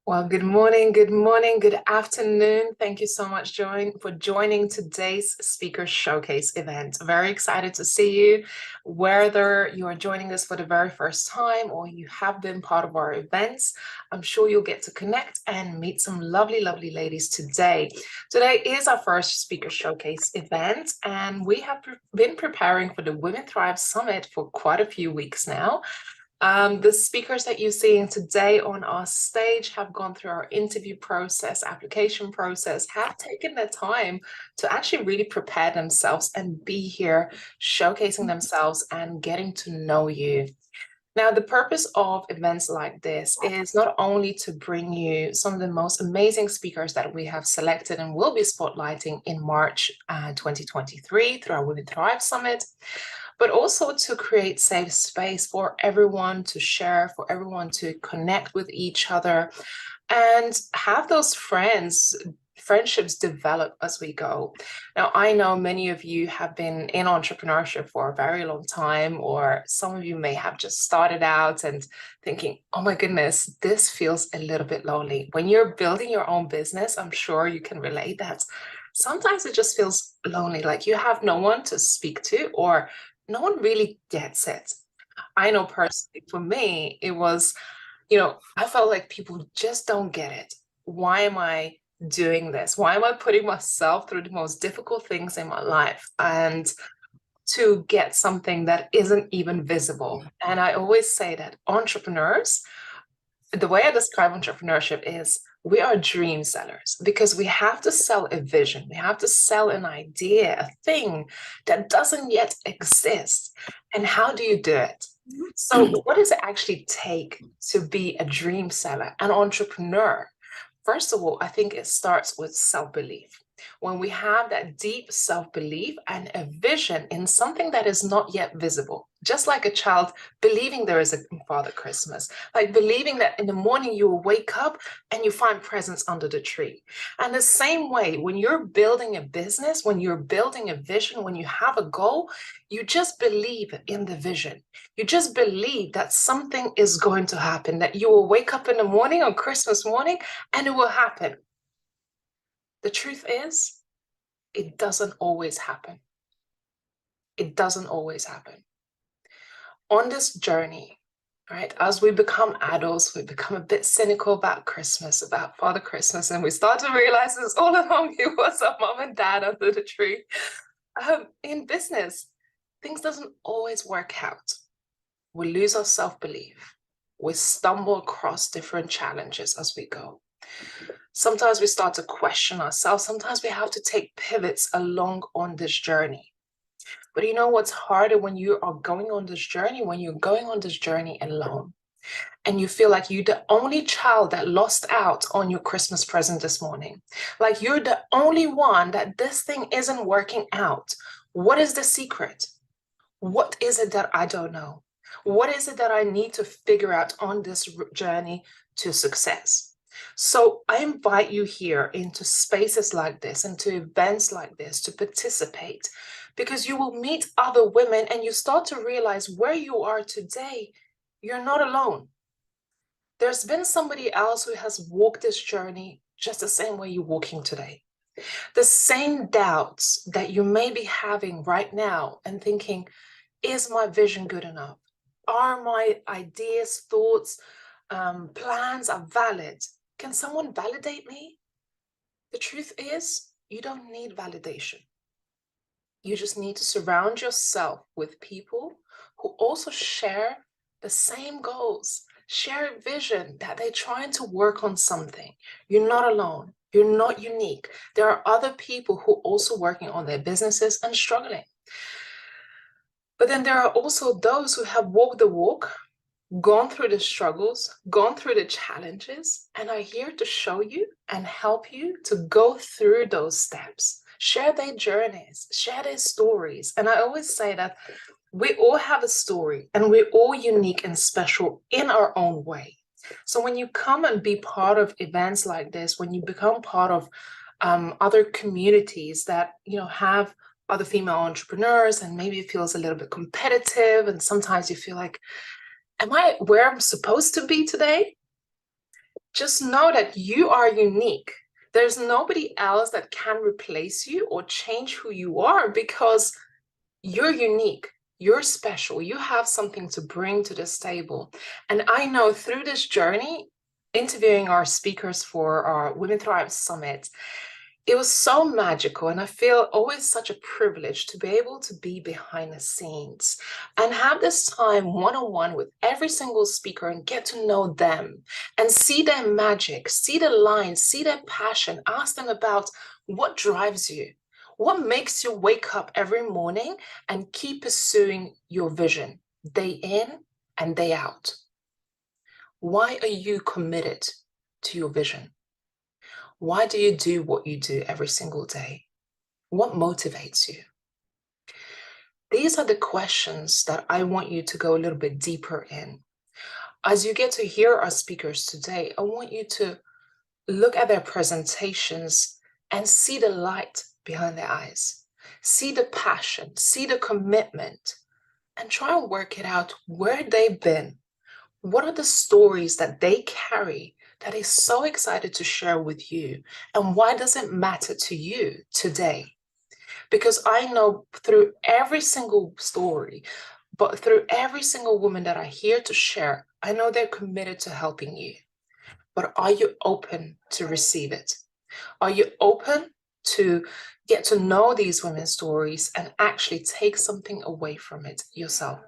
Well, good afternoon. Thank you so much, for joining today's Speaker Showcase event. Very excited to see you, whether you are joining us for the very first time or you have been part of our events. I'm sure you'll get to connect and meet some lovely, lovely ladies today. Today is our first Speaker Showcase event, and we have been preparing for the Women Thrive Summit for quite a few weeks now. The speakers that you're seeing today on our stage have gone through our interview process, application process, have taken their time to actually really prepare themselves and be here showcasing themselves and getting to know you. Now, the purpose of events like this is not only to bring you some of the most amazing speakers that we have selected and will be spotlighting in March 2023 through our Women Thrive Summit, but also to create safe space for everyone to share, for everyone to connect with each other and have those friendships develop as we go. Now, I know many of you have been in entrepreneurship for a very long time, or some of you may have just started out and thinking, oh my goodness, this feels a little bit lonely. When you're building your own business, I'm sure you can relate that. Sometimes it just feels lonely, like you have no one to speak to, or no one really gets it. I know personally for me, it was, I felt like people just don't get it. Why am I doing this? Why am I putting myself through the most difficult things in my life and to get something that isn't even visible? And I always say that entrepreneurs, the way I describe entrepreneurship is we are dream sellers because we have to sell a vision. We have to sell an idea, a thing that doesn't yet exist. And how do you do it? So, what does it actually take to be a dream seller, an entrepreneur? First of all, I think it starts with self belief. When we have that deep self belief and a vision in something that is not yet visible, just like a child believing there is a Father Christmas, like believing that in the morning you will wake up and you find presents under the tree. And the same way, when you're building a business, when you're building a vision, when you have a goal, you just believe in the vision. You just believe that something is going to happen, that you will wake up in the morning on Christmas morning and it will happen. The truth is, it doesn't always happen. It doesn't always happen. On this journey, right, as we become adults, we become a bit cynical about Christmas, about Father Christmas, and we start to realize it's all along it was our mom and dad under the tree. In business, things doesn't always work out. We lose our self-belief. We stumble across different challenges as we go. Sometimes we start to question ourselves. Sometimes we have to take pivots along on this journey. But you know what's harder when you are going on this journey? When you're going on this journey alone and you feel like you're the only child that lost out on your Christmas present this morning. Like you're the only one that this thing isn't working out. What is the secret? What is it that I don't know? What is it that I need to figure out on this journey to success? So I invite you here into spaces like this, into events like this to participate because you will meet other women and you start to realize where you are today, you're not alone. There's been somebody else who has walked this journey just the same way you're walking today. The same doubts that you may be having right now and thinking, is my vision good enough? Are my ideas, thoughts, plans are valid? Can someone validate me? The truth is, you don't need validation. You just need to surround yourself with people who also share the same goals, share a vision that they're trying to work on something. You're not alone. You're not unique. There are other people who are also working on their businesses and struggling. But then there are also those who have walked the walk, gone through the struggles, gone through the challenges, and are here to show you and help you to go through those steps, share their journeys, share their stories. And I always say that we all have a story and we're all unique and special in our own way. So when you come and be part of events like this, when you become part of other communities that have other female entrepreneurs, and maybe it feels a little bit competitive, and sometimes you feel like, am I where I'm supposed to be today? Just know that you are unique. There's nobody else that can replace you or change who you are, because you're unique. You're special. You have something to bring to this table. And I know through this journey, interviewing our speakers for our Women Thrive Summit, it was so magical, and I feel always such a privilege to be able to be behind the scenes and have this time one-on-one with every single speaker and get to know them and see their magic, see the lines, see their passion, ask them about what drives you, what makes you wake up every morning and keep pursuing your vision day in and day out. Why are you committed to your vision? Why do you do what you do every single day? What motivates you? These are the questions that I want you to go a little bit deeper in. As you get to hear our speakers today, I want you to look at their presentations and see the light behind their eyes. See the passion, see the commitment, and try and work it out where they've been. What are the stories that they carry that is so excited to share with you? And why does it matter to you today? Because I know through every single story, but through every single woman that I hear to share, I know they're committed to helping you. But are you open to receive it? Are you open to get to know these women's stories and actually take something away from it yourself?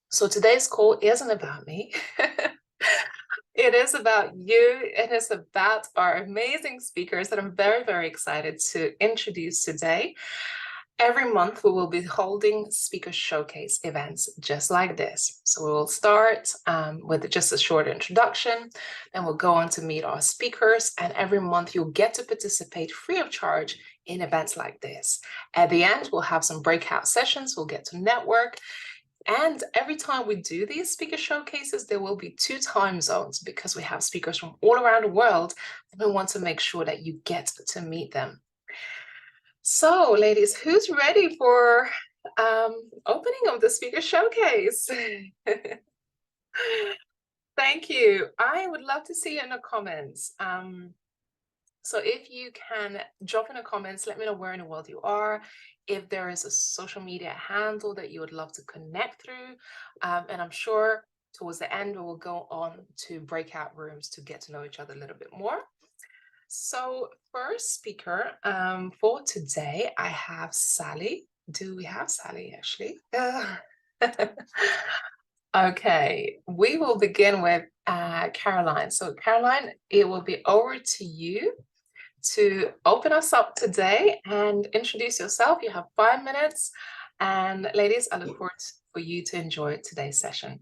So today's call isn't about me. It is about you. It is about our amazing speakers that I'm very, very excited to introduce today. Every month, we will be holding speaker showcase events just like this. So we will start with just a short introduction, then we'll go on to meet our speakers, and every month you'll get to participate free of charge in events like this. At the end, we'll have some breakout sessions, we'll get to network, and every time we do these speaker showcases, there will be 2 time zones because we have speakers from all around the world, and we want to make sure that you get to meet them. So, ladies, who's ready for opening of the speaker showcase? Thank you. I would love to see you in the comments. So if you can drop in the comments, let me know where in the world you are, if there is a social media handle that you would love to connect through. And I'm sure towards the end, we will go on to breakout rooms to get to know each other a little bit more. So first speaker for today, I have Sally. Do we have Sally, actually? Okay, we will begin with Caroline. So Caroline, it will be over to you to open us up today and introduce yourself. You have 5 minutes. And ladies, I look forward for you to enjoy today's session.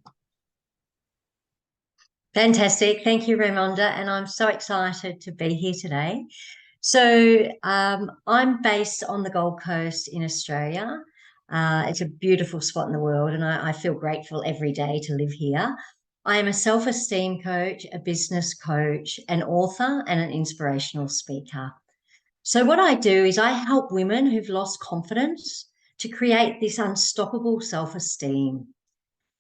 Fantastic. Thank you, Raimonda. And I'm so excited to be here today. So I'm based on the Gold Coast in Australia. It's a beautiful spot in the world, and I feel grateful every day to live here. I am a self-esteem coach, a business coach, an author, and an inspirational speaker. So what I do is I help women who've lost confidence to create this unstoppable self-esteem.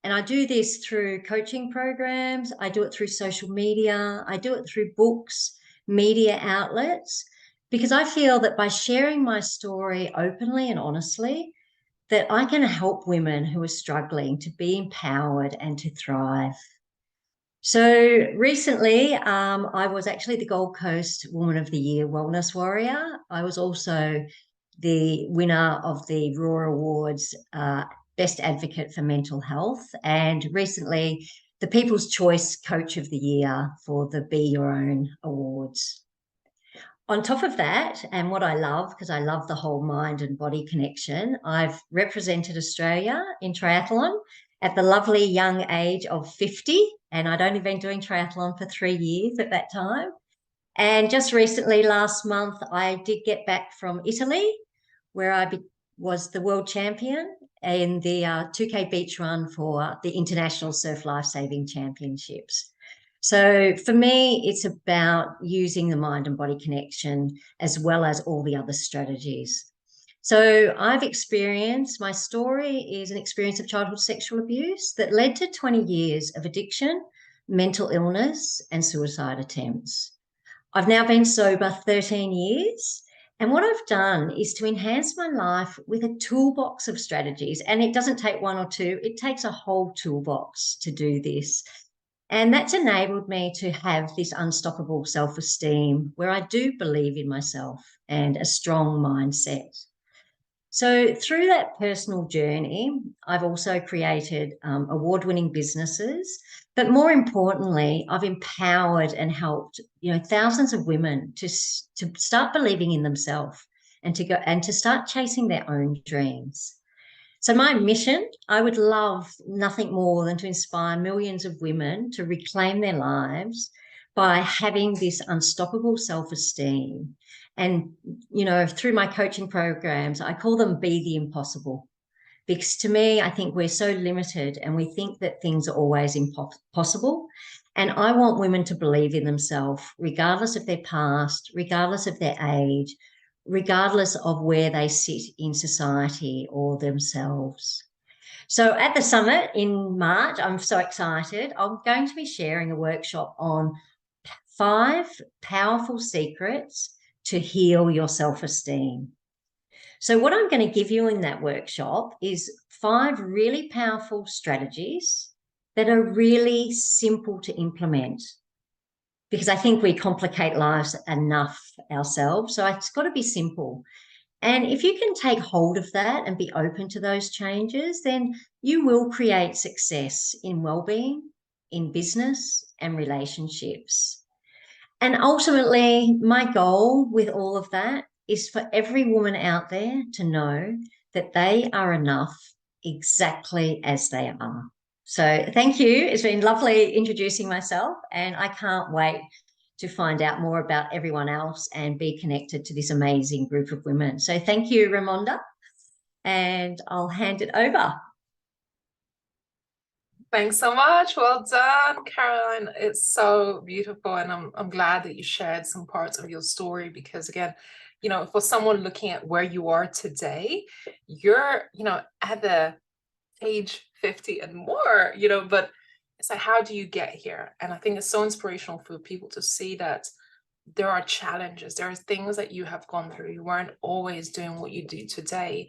And I do this through coaching programs, I do it through social media, I do it through books, media outlets, because I feel that by sharing my story openly and honestly, that I can help women who are struggling to be empowered and to thrive. So recently, I was actually the Gold Coast Woman of the Year Wellness Warrior. I was also the winner of the Raw Awards Best Advocate for Mental Health, and recently the People's Choice Coach of the Year for the Be Your Own Awards. On top of that, and what I love, because I love the whole mind and body connection, I've represented Australia in triathlon at the lovely young age of 50, and I'd only been doing triathlon for 3 years at that time. And just recently, last month, I did get back from Italy, where I was the world champion in the 2K beach run for the International Surf Lifesaving Championships. So for me, it's about using the mind and body connection as well as all the other strategies. So I've experienced, my story is an experience of childhood sexual abuse that led to 20 years of addiction, mental illness, and suicide attempts. I've now been sober 13 years. And what I've done is to enhance my life with a toolbox of strategies. And it doesn't take one or two, it takes a whole toolbox to do this. And that's enabled me to have this unstoppable self-esteem where I do believe in myself and a strong mindset. So through that personal journey, I've also created award-winning businesses, but more importantly, I've empowered and helped thousands of women to start believing in themselves and to start chasing their own dreams. So my mission, I would love nothing more than to inspire millions of women to reclaim their lives by having this unstoppable self-esteem. And, through my coaching programs, I call them Be the Impossible. Because to me, I think we're so limited and we think that things are always impossible. And I want women to believe in themselves, regardless of their past, regardless of their age, regardless of where they sit in society or themselves. So at the summit in March, I'm so excited. I'm going to be sharing a workshop on 5 powerful secrets to heal your self-esteem. So what I'm going to give you in that workshop is 5 really powerful strategies that are really simple to implement, because I think we complicate lives enough ourselves. So it's got to be simple. And if you can take hold of that and be open to those changes, then you will create success in well-being, in business and relationships. And ultimately, my goal with all of that is for every woman out there to know that they are enough exactly as they are. So thank you. It's been lovely introducing myself, and I can't wait to find out more about everyone else and be connected to this amazing group of women. So thank you, Raimonda, and I'll hand it over. Thanks so much. Well done, Caroline. It's so beautiful, and I'm glad that you shared some parts of your story, because again, for someone looking at where you are today, you're, at the age 50 and more, but it's like, how do you get here? And I think it's so inspirational for people to see that there are challenges, there are things that you have gone through. You weren't always doing what you do today.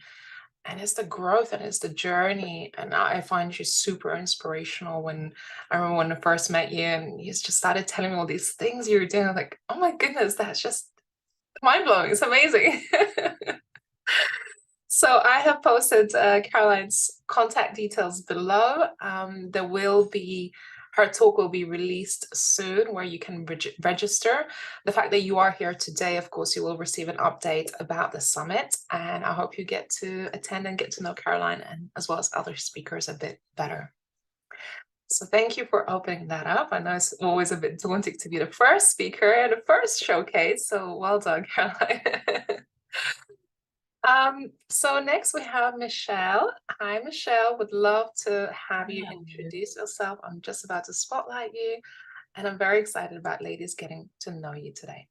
And it's the growth and it's the journey. And I find you super inspirational. When I remember when I first met you and you just started telling me all these things you were doing, I'm like, oh my goodness, that's just mind-blowing. It's amazing. So I have posted Caroline's contact details below. Her talk will be released soon, where you can register. The fact that you are here today, of course, you will receive an update about the summit, and I hope you get to attend and get to know Caroline, and as well as other speakers, a bit better. So thank you for opening that up. I know it's always a bit daunting to be the first speaker and the first showcase, so well done, Caroline. So next we have Michelle. Hi, Michelle. Would love to have you introduce yourself. I'm just about to spotlight you, and I'm very excited about ladies getting to know you today.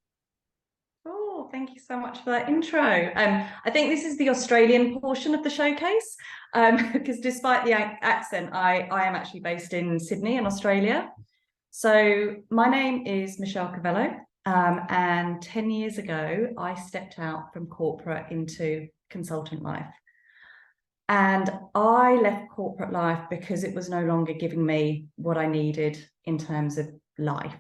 Oh, thank you so much for that intro. I think this is the Australian portion of the showcase, because despite the accent, I am actually based in Sydney in Australia. So my name is Michelle Cavello. And 10 years ago, I stepped out from corporate into consultant life. And I left corporate life because it was no longer giving me what I needed in terms of life.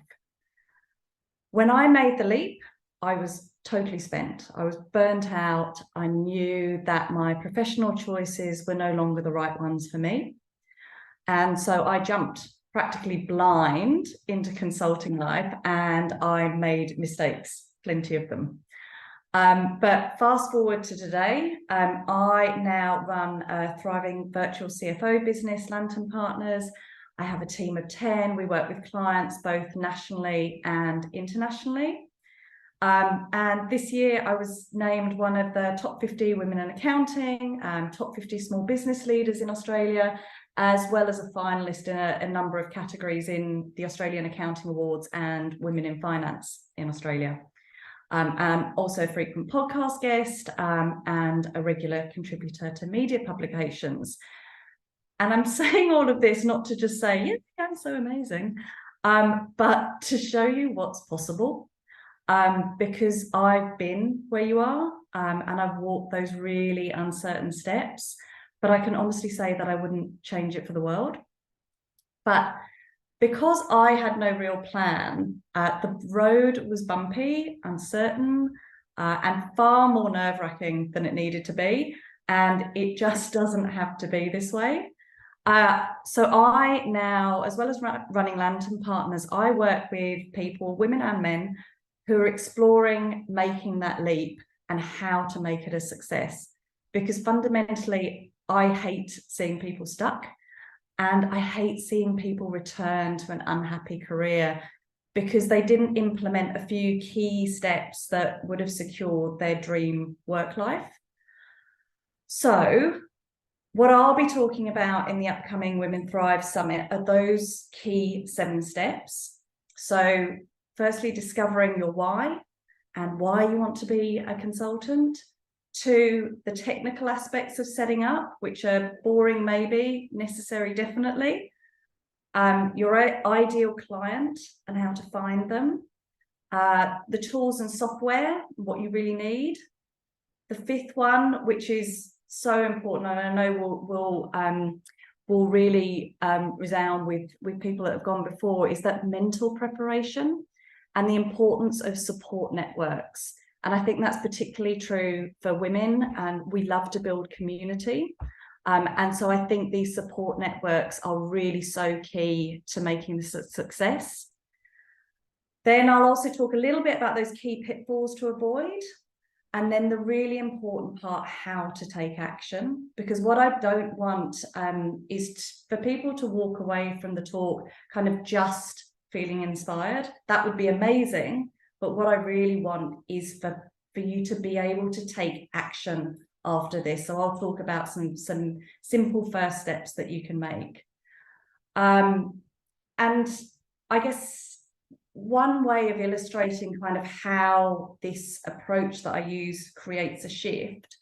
When I made the leap, I was totally spent. I was burnt out. I knew that my professional choices were no longer the right ones for me. And so I jumped practically blind into consulting life, and I made mistakes, plenty of them. But fast forward to today, I now run a thriving virtual CFO business, Lantern Partners. I have a team of 10. We work with clients both nationally and internationally. And this year I was named one of the top 50 women in accounting, top 50 small business leaders in Australia, as well as a finalist in a number of categories in the Australian Accounting Awards and Women in Finance in Australia. I'm also a frequent podcast guest and a regular contributor to media publications. And I'm saying all of this not to just say, yeah, I'm so amazing, But to show you what's possible, because I've been where you are, and I've walked those really uncertain steps, but I can honestly say that I wouldn't change it for the world. But because I had no real plan, the road was bumpy, uncertain, and far more nerve-wracking than it needed to be. And it just doesn't have to be this way. So I now, as well as running Lantern Partners, I work with people, women and men, who are exploring making that leap and how to make it a success. Because fundamentally, I hate seeing people stuck. And I hate seeing people return to an unhappy career because they didn't implement a few key steps that would have secured their dream work life. So what I'll be talking about in the upcoming Women Thrive Summit are those key 7 steps. So firstly, discovering your why and why you want to be a consultant. 2, the technical aspects of setting up, which are boring maybe, necessary definitely. Your ideal client and how to find them. The tools and software, what you really need. The 5th one, which is so important, and I know will really resound with people that have gone before, is that mental preparation and the importance of support networks. And I think that's particularly true for women, and we love to build community. And so I think these support networks are really so key to making this a success. Then I'll also talk a little bit about those key pitfalls to avoid. And then the really important part, how to take action. Because what I don't want is for people to walk away from the talk kind of just feeling inspired. That would be amazing. But what I really want is for you to be able to take action after this. So I'll talk about some simple first steps that you can make. And I guess one way of illustrating kind of how this approach that I use creates a shift,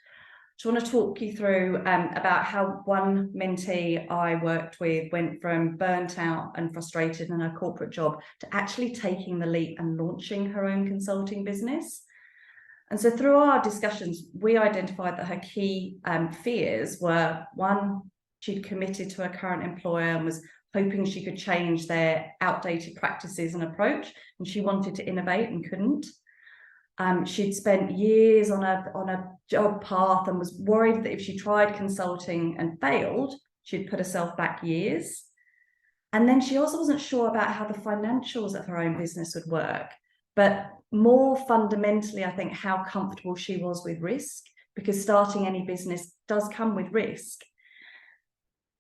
I want to talk you through about how one mentee I worked with went from burnt out and frustrated in her corporate job to actually taking the leap and launching her own consulting business. And so through our discussions, we identified that her key fears were, 1, she'd committed to her current employer and was hoping she could change their outdated practices and approach, and she wanted to innovate and couldn't. She'd spent years on a job path and was worried that if she tried consulting and failed, she'd put herself back years. And then she also wasn't sure about how the financials of her own business would work, but more fundamentally, I think, how comfortable she was with risk, because starting any business does come with risk.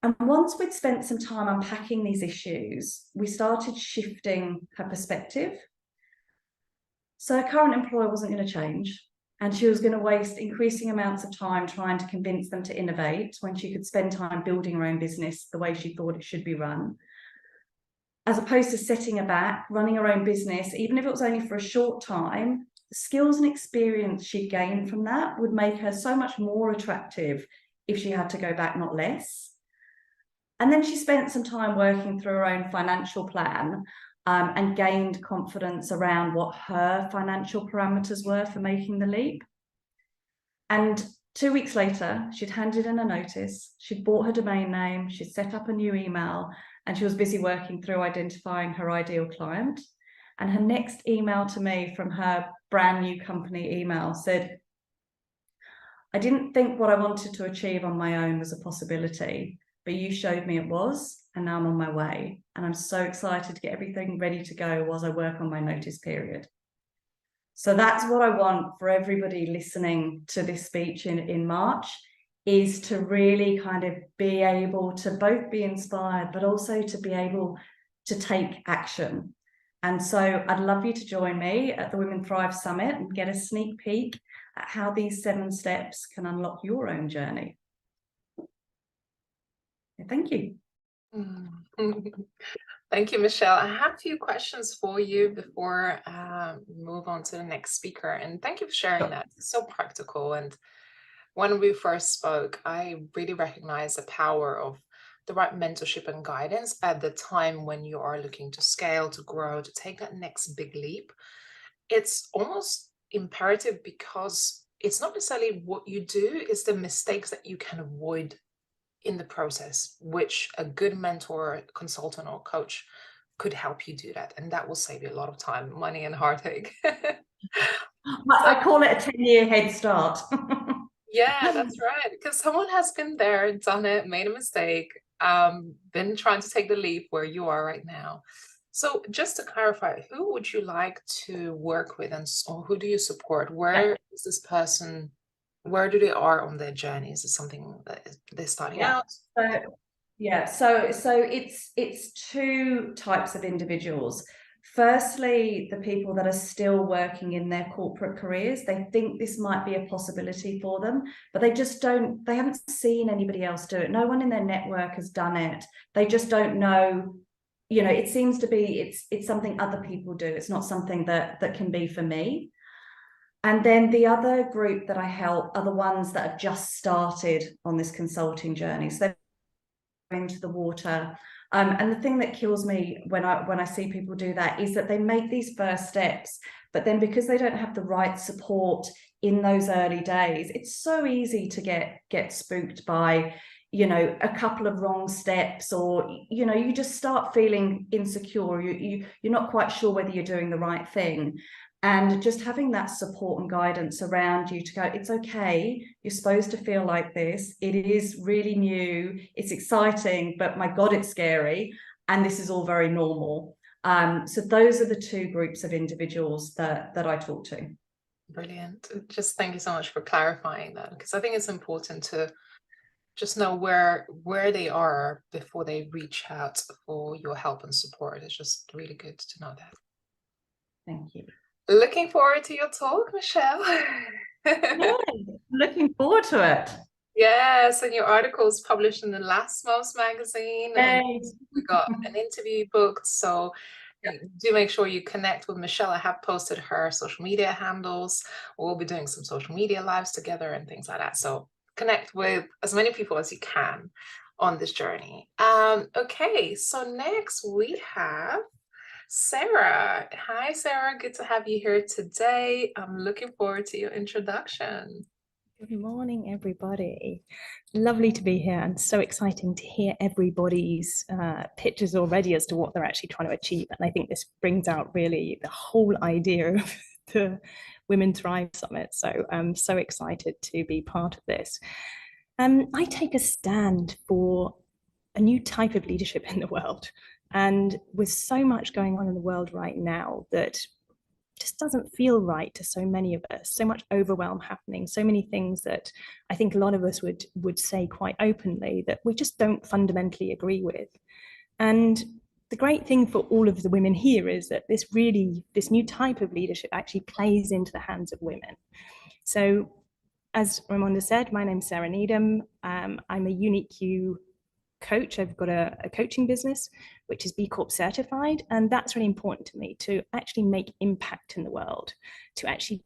And once we'd spent some time unpacking these issues, we started shifting her perspective. So her current employer wasn't going to change, and she was going to waste increasing amounts of time trying to convince them to innovate when she could spend time building her own business the way she thought it should be run. As opposed to setting her back, running her own business, even if it was only for a short time, the skills and experience she'd gained from that would make her so much more attractive if she had to go back, not less. And then she spent some time working through her own financial plan and gained confidence around what her financial parameters were for making the leap. And 2 weeks later, she'd handed in a notice, she'd bought her domain name, she'd set up a new email, and she was busy working through identifying her ideal client. And her next email to me from her brand new company email said, "I didn't think what I wanted to achieve on my own was a possibility, but you showed me it was, and now I'm on my way. And I'm so excited to get everything ready to go whilst I work on my notice period." So that's what I want for everybody listening to this speech in March, is to really kind of be able to both be inspired, but also to be able to take action. And so I'd love you to join me at the Women Thrive Summit and get a sneak peek at how these 7 steps can unlock your own journey. Thank you. Thank you, Michelle. I have a few questions for you before we move on to the next speaker. And thank you for sharing that. It's so practical. And when we first spoke, I really recognized the power of the right mentorship and guidance at the time when you are looking to scale, to grow, to take that next big leap, it's almost imperative, because it's not necessarily what you do, it's the mistakes that you can avoid in the process, which a good mentor, consultant, or coach could help you do that. And that will save you a lot of time, money, and heartache. I call it a 10-year head start. Yeah, that's right. Because someone has been there, done it, made a mistake, been trying to take the leap where you are right now. So just to clarify, who would you like to work with, and or who do you support? Where is this person? Where do they are on their journey? Is it something that they're starting out? So it's two types of individuals. Firstly, the people that are still working in their corporate careers, they think this might be a possibility for them, but they haven't seen anybody else do it. No one in their network has done it. They just don't know, it seems to be, it's something other people do. It's not something that can be for me. And then the other group that I help are the ones that have just started on this consulting journey. So they're into the water. And the thing that kills me when I see people do that is that they make these first steps, but then because they don't have the right support in those early days, it's so easy to get spooked by, a couple of wrong steps, or, you just start feeling insecure. You're not quite sure whether you're doing the right thing. And just having that support and guidance around you to go, it's okay, you're supposed to feel like this. It is really new, it's exciting, but my God, it's scary. And this is all very normal. So those are the two groups of individuals that I talk to. Brilliant. Just thank you so much for clarifying that, because I think it's important to just know where they are before they reach out for your help and support. It's just really good to know that. Thank you. Looking forward to your talk, Michelle. Yeah, looking forward to it. Yes, and your article is published in the Last Most magazine. And we got an interview booked, so do make sure you connect with Michelle. I have posted her social media handles. We'll be doing some social media lives together and things like that. So connect with as many people as you can on this journey. Okay, so next we have Sarah. Hi, Sarah. Good to have you here today. I'm looking forward to your introduction. Good morning, everybody. Lovely to be here, and so exciting to hear everybody's pictures already as to what they're actually trying to achieve. And I think this brings out really the whole idea of the Women Thrive Summit. So I'm so excited to be part of this. I take a stand for a new type of leadership in the world. And with so much going on in the world right now that just doesn't feel right to so many of us, so much overwhelm happening, so many things that I think a lot of us would say quite openly that we just don't fundamentally agree with. And the great thing for all of the women here is that this new type of leadership actually plays into the hands of women. So as Raimonda said, my name's Sarah Needham. I'm a UniQ coach. I've got a coaching business which is B Corp certified, and that's really important to me, to actually make impact in the world, to actually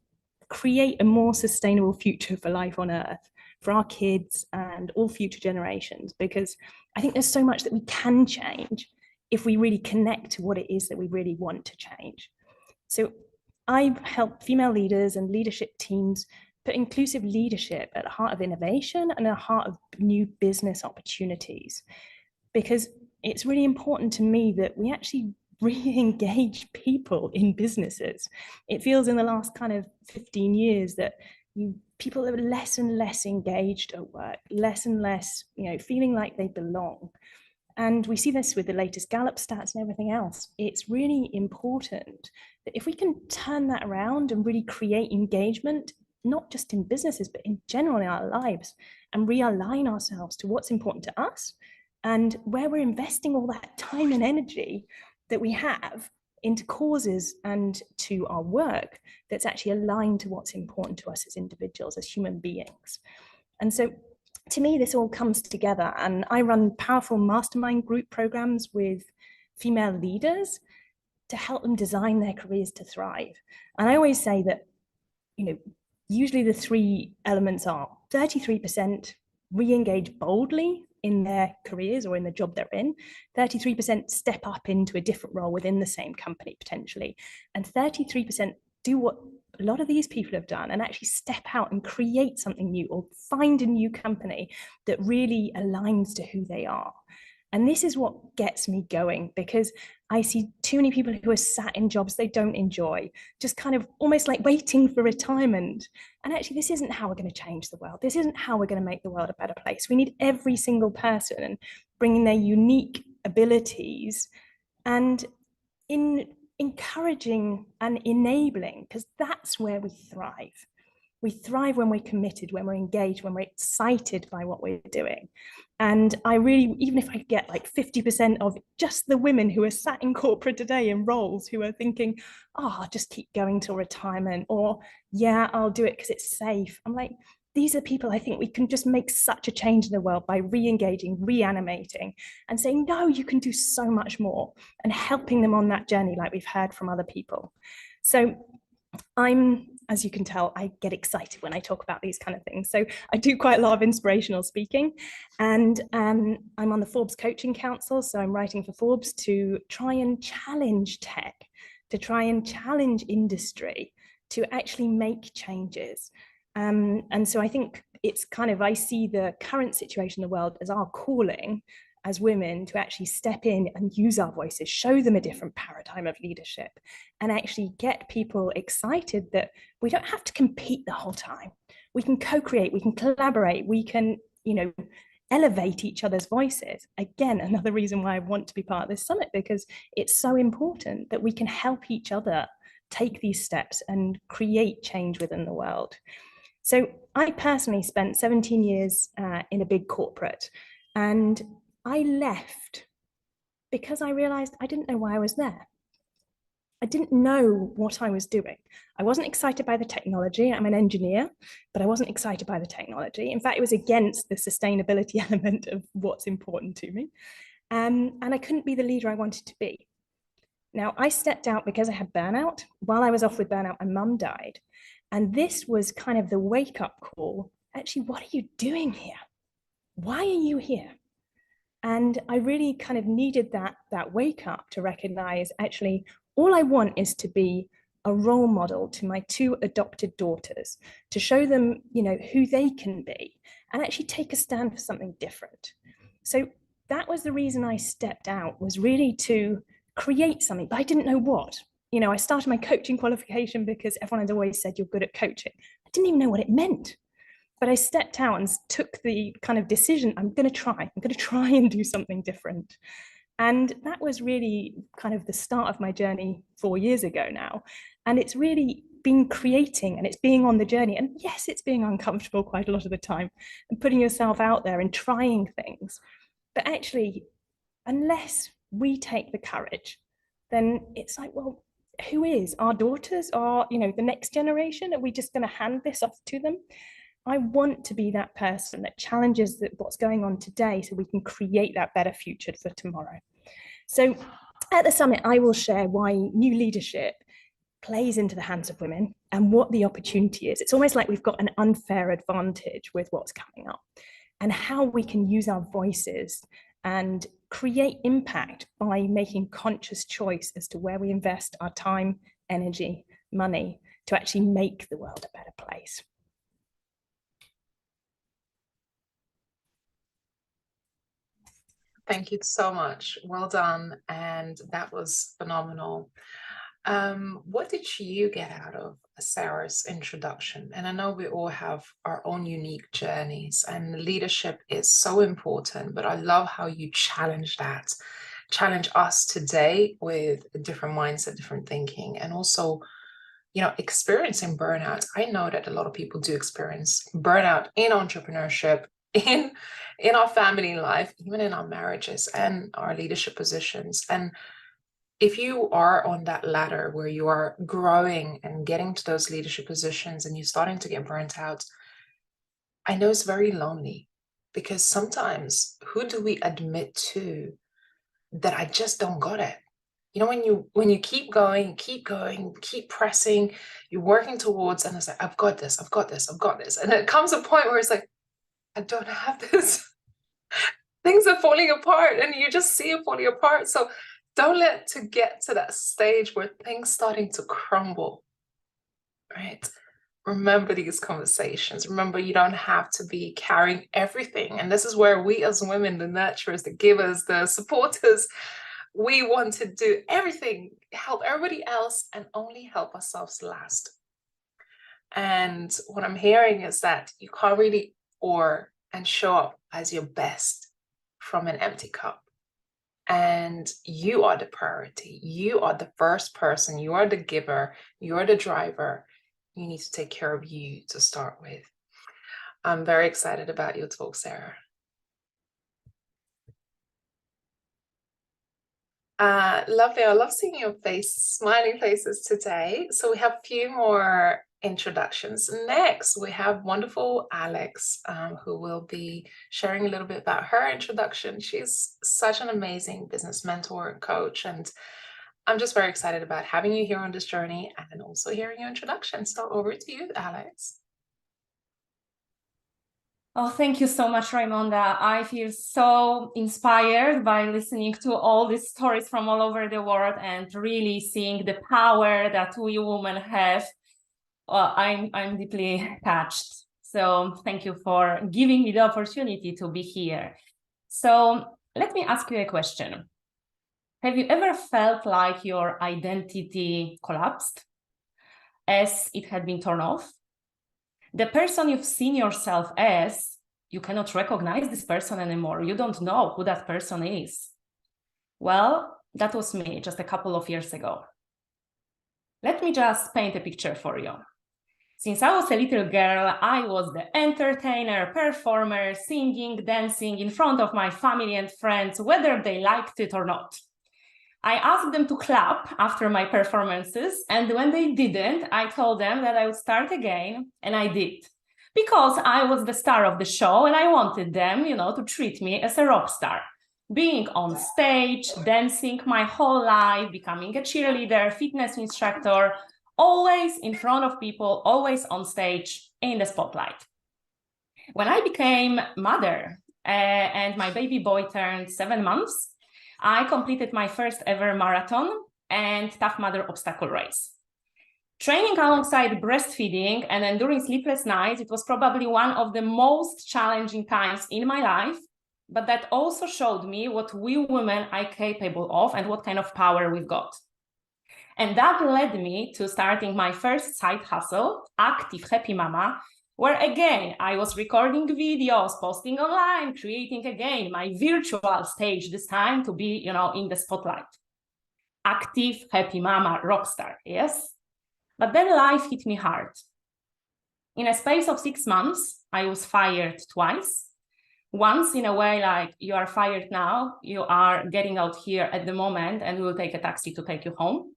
create a more sustainable future for life on Earth, for our kids and all future generations, because I think there's so much that we can change if we really connect to what it is that we really want to change. So I help female leaders and leadership teams put inclusive leadership at the heart of innovation and at the heart of new business opportunities, because it's really important to me that we actually re-engage people in businesses. It feels in the last kind of 15 years that people are less and less engaged at work, less and less, feeling like they belong. And we see this with the latest Gallup stats and everything else. It's really important that if we can turn that around and really create engagement, not just in businesses, but in general in our lives, and realign ourselves to what's important to us and where we're investing all that time and energy that we have into causes and to our work that's actually aligned to what's important to us as individuals, as human beings. And so to me, this all comes together, and I run powerful mastermind group programs with female leaders to help them design their careers to thrive. And I always say that, usually the three elements are 33% re-engage boldly in their careers or in the job they're in. 33% step up into a different role within the same company potentially. And 33% do what a lot of these people have done and actually step out and create something new or find a new company that really aligns to who they are. And this is what gets me going, because I see too many people who are sat in jobs they don't enjoy, just kind of almost like waiting for retirement. And actually, this isn't how we're going to change the world. This isn't how we're going to make the world a better place. We need every single person bringing their unique abilities and in encouraging and enabling, because that's where we thrive. We thrive when we're committed, when we're engaged, when we're excited by what we're doing. And I really, even if I get like 50% of just the women who are sat in corporate today in roles who are thinking, oh, I'll just keep going till retirement, or yeah, I'll do it because it's safe. I'm like, these are people I think we can just make such a change in the world by re-engaging, reanimating, and saying, no, you can do so much more, and helping them on that journey like we've heard from other people. So as you can tell, I get excited when I talk about these kind of things. So I do quite a lot of inspirational speaking, and I'm on the Forbes Coaching Council. So I'm writing for Forbes to try and challenge tech, to try and challenge industry, to actually make changes. And so I think it's kind of, I see the current situation in the world as our calling as women to actually step in and use our voices, show them a different paradigm of leadership, and actually get people excited that we don't have to compete the whole time. We can co-create, we can collaborate, we can, elevate each other's voices. Again, another reason why I want to be part of this summit, because it's so important that we can help each other take these steps and create change within the world. So I personally spent 17 years in a big corporate, and I left because I realized I didn't know why I was there. I didn't know what I was doing. I wasn't excited by the technology. I'm an engineer, but I wasn't excited by the technology. In fact, it was against the sustainability element of what's important to me. And I couldn't be the leader I wanted to be. Now, I stepped out because I had burnout. While I was off with burnout, my mum died. And this was kind of the wake-up call. Actually, what are you doing here? Why are you here? And I really kind of needed that wake up to recognize, actually, all I want is to be a role model to my 2 adopted daughters, to show them, who they can be, and actually take a stand for something different. So that was the reason I stepped out, was really to create something, but I didn't know what. I started my coaching qualification because everyone had always said you're good at coaching. I didn't even know what it meant. But I stepped out and took the kind of decision, I'm going to try and do something different. And that was really kind of the start of my journey 4 years ago now. And it's really been creating, and it's being on the journey. And yes, it's being uncomfortable quite a lot of the time, and putting yourself out there and trying things. But actually, unless we take the courage, then it's like, well, who is? Our daughters? Are, the next generation? Are we just going to hand this off to them? I want to be that person that challenges what's going on today so we can create that better future for tomorrow. So at the summit, I will share why new leadership plays into the hands of women and what the opportunity is. It's almost like we've got an unfair advantage with what's coming up, and how we can use our voices and create impact by making conscious choice as to where we invest our time, energy, money to actually make the world a better place. Thank you so much. Well done. And that was phenomenal. What did you get out of Sarah's introduction? And I know we all have our own unique journeys, and leadership is so important, but I love how you challenge us today with a different mindset, different thinking, and also, experiencing burnout. I know that a lot of people do experience burnout in entrepreneurship, in our family life, even in our marriages and our leadership positions. And if you are on that ladder where you are growing and getting to those leadership positions and you're starting to get burnt out, I know it's very lonely, because sometimes who do we admit to that I just don't got it? When you keep going, keep pressing, you're working towards, and it's like, I've got this. And it comes a point where it's like, I don't have this. things are falling apart and you just see it falling apart. So don't let to get to that stage where things starting to crumble, right? Remember these conversations. Remember, you don't have to be carrying everything. And this is where we as women, the nurturers, the givers, the supporters, we want to do everything, help everybody else and only help ourselves last. And what I'm hearing is that you can't really pour and show up as your best from an empty cup. And you are the priority. You are the first person. You are the giver. You are the driver. You need to take care of you to start with. I'm very excited about your talk, Sarah. Lovely. I love seeing your face, smiling faces today. So we have a few more introductions. Next, we have wonderful Alex, who will be sharing a little bit about her introduction. She's such an amazing business mentor and coach, and I'm just very excited about having you here on this journey and also hearing your introduction. So over to you, Alex. Oh, thank you so much, Raimonda. I feel so inspired by listening to all these stories from all over the world and really seeing the power that we women have. I'm deeply touched. So thank you for giving me the opportunity to be here. So let me ask you a question. Have you ever felt like your identity collapsed as it had been torn off? The person you've seen yourself as, you cannot recognize this person anymore. You don't know who that person is. Well, that was me just a couple of years ago. Let me just paint a picture for you. Since I was a little girl, I was the entertainer, performer, singing, dancing in front of my family and friends, whether they liked it or not. I asked them to clap after my performances, and when they didn't, I told them that I would start again, and I did. Because I was the star of the show, and I wanted them, to treat me as a rock star. Being on stage, dancing my whole life, becoming a cheerleader, fitness instructor, always in front of people, always on stage, in the spotlight. When I became mother, and my baby boy turned 7 months, I completed my first ever marathon and Tough Mudder obstacle race. Training alongside breastfeeding and enduring sleepless nights, it was probably one of the most challenging times in my life, but that also showed me what we women are capable of and what kind of power we've got. And that led me to starting my first side hustle, Active Happy Mama, where again, I was recording videos, posting online, creating again my virtual stage, this time to be, in the spotlight. Active, happy mama, rockstar, yes? But then life hit me hard. In a space of 6 months, I was fired twice. Once in a way, like, you are fired now, you are getting out here at the moment, and we will take a taxi to take you home.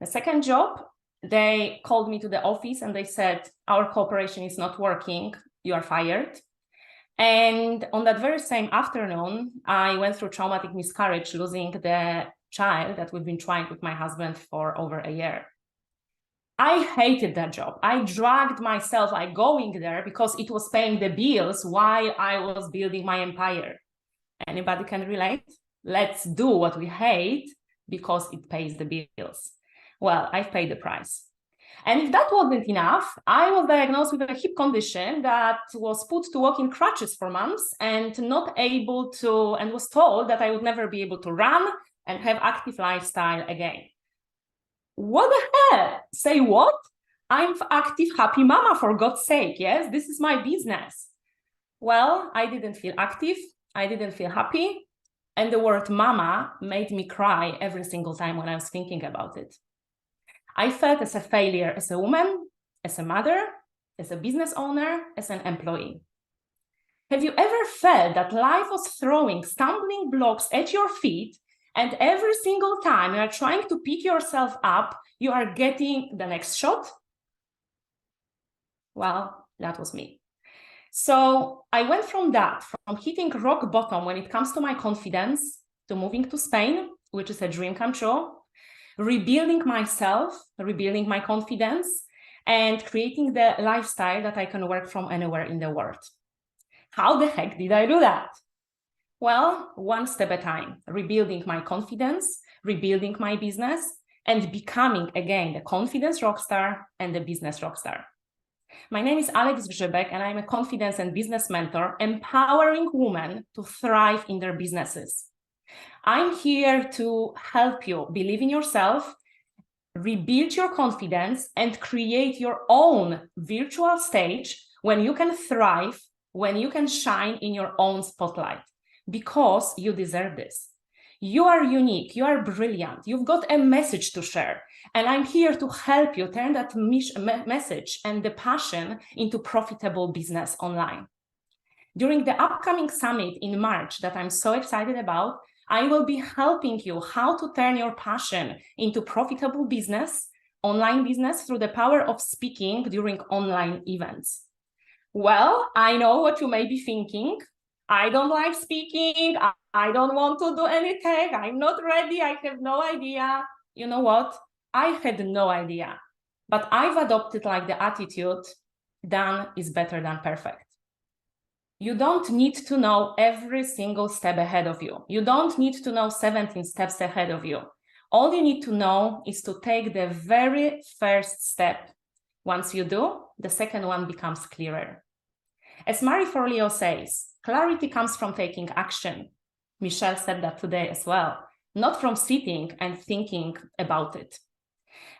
The second job, they called me to the office and they said, our cooperation is not working, you are fired. And on that very same afternoon, I went through traumatic miscarriage, losing the child that we've been trying with my husband for over a year. I hated that job. I dragged myself like going there because it was paying the bills while I was building my empire. Anybody can relate? Let's do what we hate because it pays the bills. Well, I've paid the price. And if that wasn't enough, I was diagnosed with a hip condition that was put to walk in crutches for months and not able to, and was told that I would never be able to run and have active lifestyle again. What the hell? Say what? I'm active, happy mama, for God's sake, yes? This is my business. Well, I didn't feel active, I didn't feel happy, and the word mama made me cry every single time when I was thinking about it. I felt as a failure as a woman, as a mother, as a business owner, as an employee. Have you ever felt that life was throwing stumbling blocks at your feet, and every single time you are trying to pick yourself up, you are getting the next shot? Well, that was me. So I went from hitting rock bottom when it comes to my confidence, to moving to Spain, which is a dream come true, rebuilding myself, rebuilding my confidence, and creating the lifestyle that I can work from anywhere in the world. How the heck did I do that? Well, one step at a time, rebuilding my confidence, rebuilding my business, and becoming again the confidence rockstar and the business rockstar. My name is Alex Grzybek, and I'm a confidence and business mentor, empowering women to thrive in their businesses. I'm here to help you believe in yourself, rebuild your confidence, and create your own virtual stage when you can thrive, when you can shine in your own spotlight, because you deserve this. You are unique, you are brilliant, you've got a message to share, and I'm here to help you turn that message and the passion into profitable business online. During the upcoming summit in March that I'm so excited about, I will be helping you how to turn your passion into profitable business, online business, through the power of speaking during online events. Well, I know what you may be thinking. I don't like speaking. I don't want to do anything. I'm not ready. I have no idea. You know what? I had no idea. But I've adopted like the attitude, done is better than perfect. You don't need to know every single step ahead of you. You don't need to know 17 steps ahead of you. All you need to know is to take the very first step. Once you do, the second one becomes clearer. As Marie Forleo says, clarity comes from taking action. Michelle said that today as well, not from sitting and thinking about it.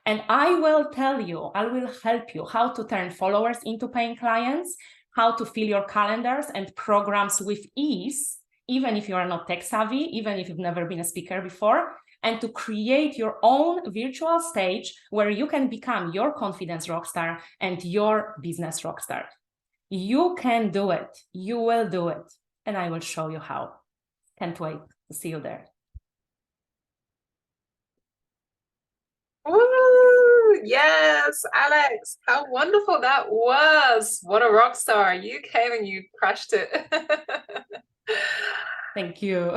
And I will tell you, I will help you how to turn followers into paying clients, how to fill your calendars and programs with ease, even if you are not tech savvy, even if you've never been a speaker before, and to create your own virtual stage where you can become your confidence rockstar and your business rockstar. You can do it. You will do it. And I will show you how. Can't wait to see you there. Ooh, yes, Alex, how wonderful that was. What a rock star. You came and you crushed it. Thank you.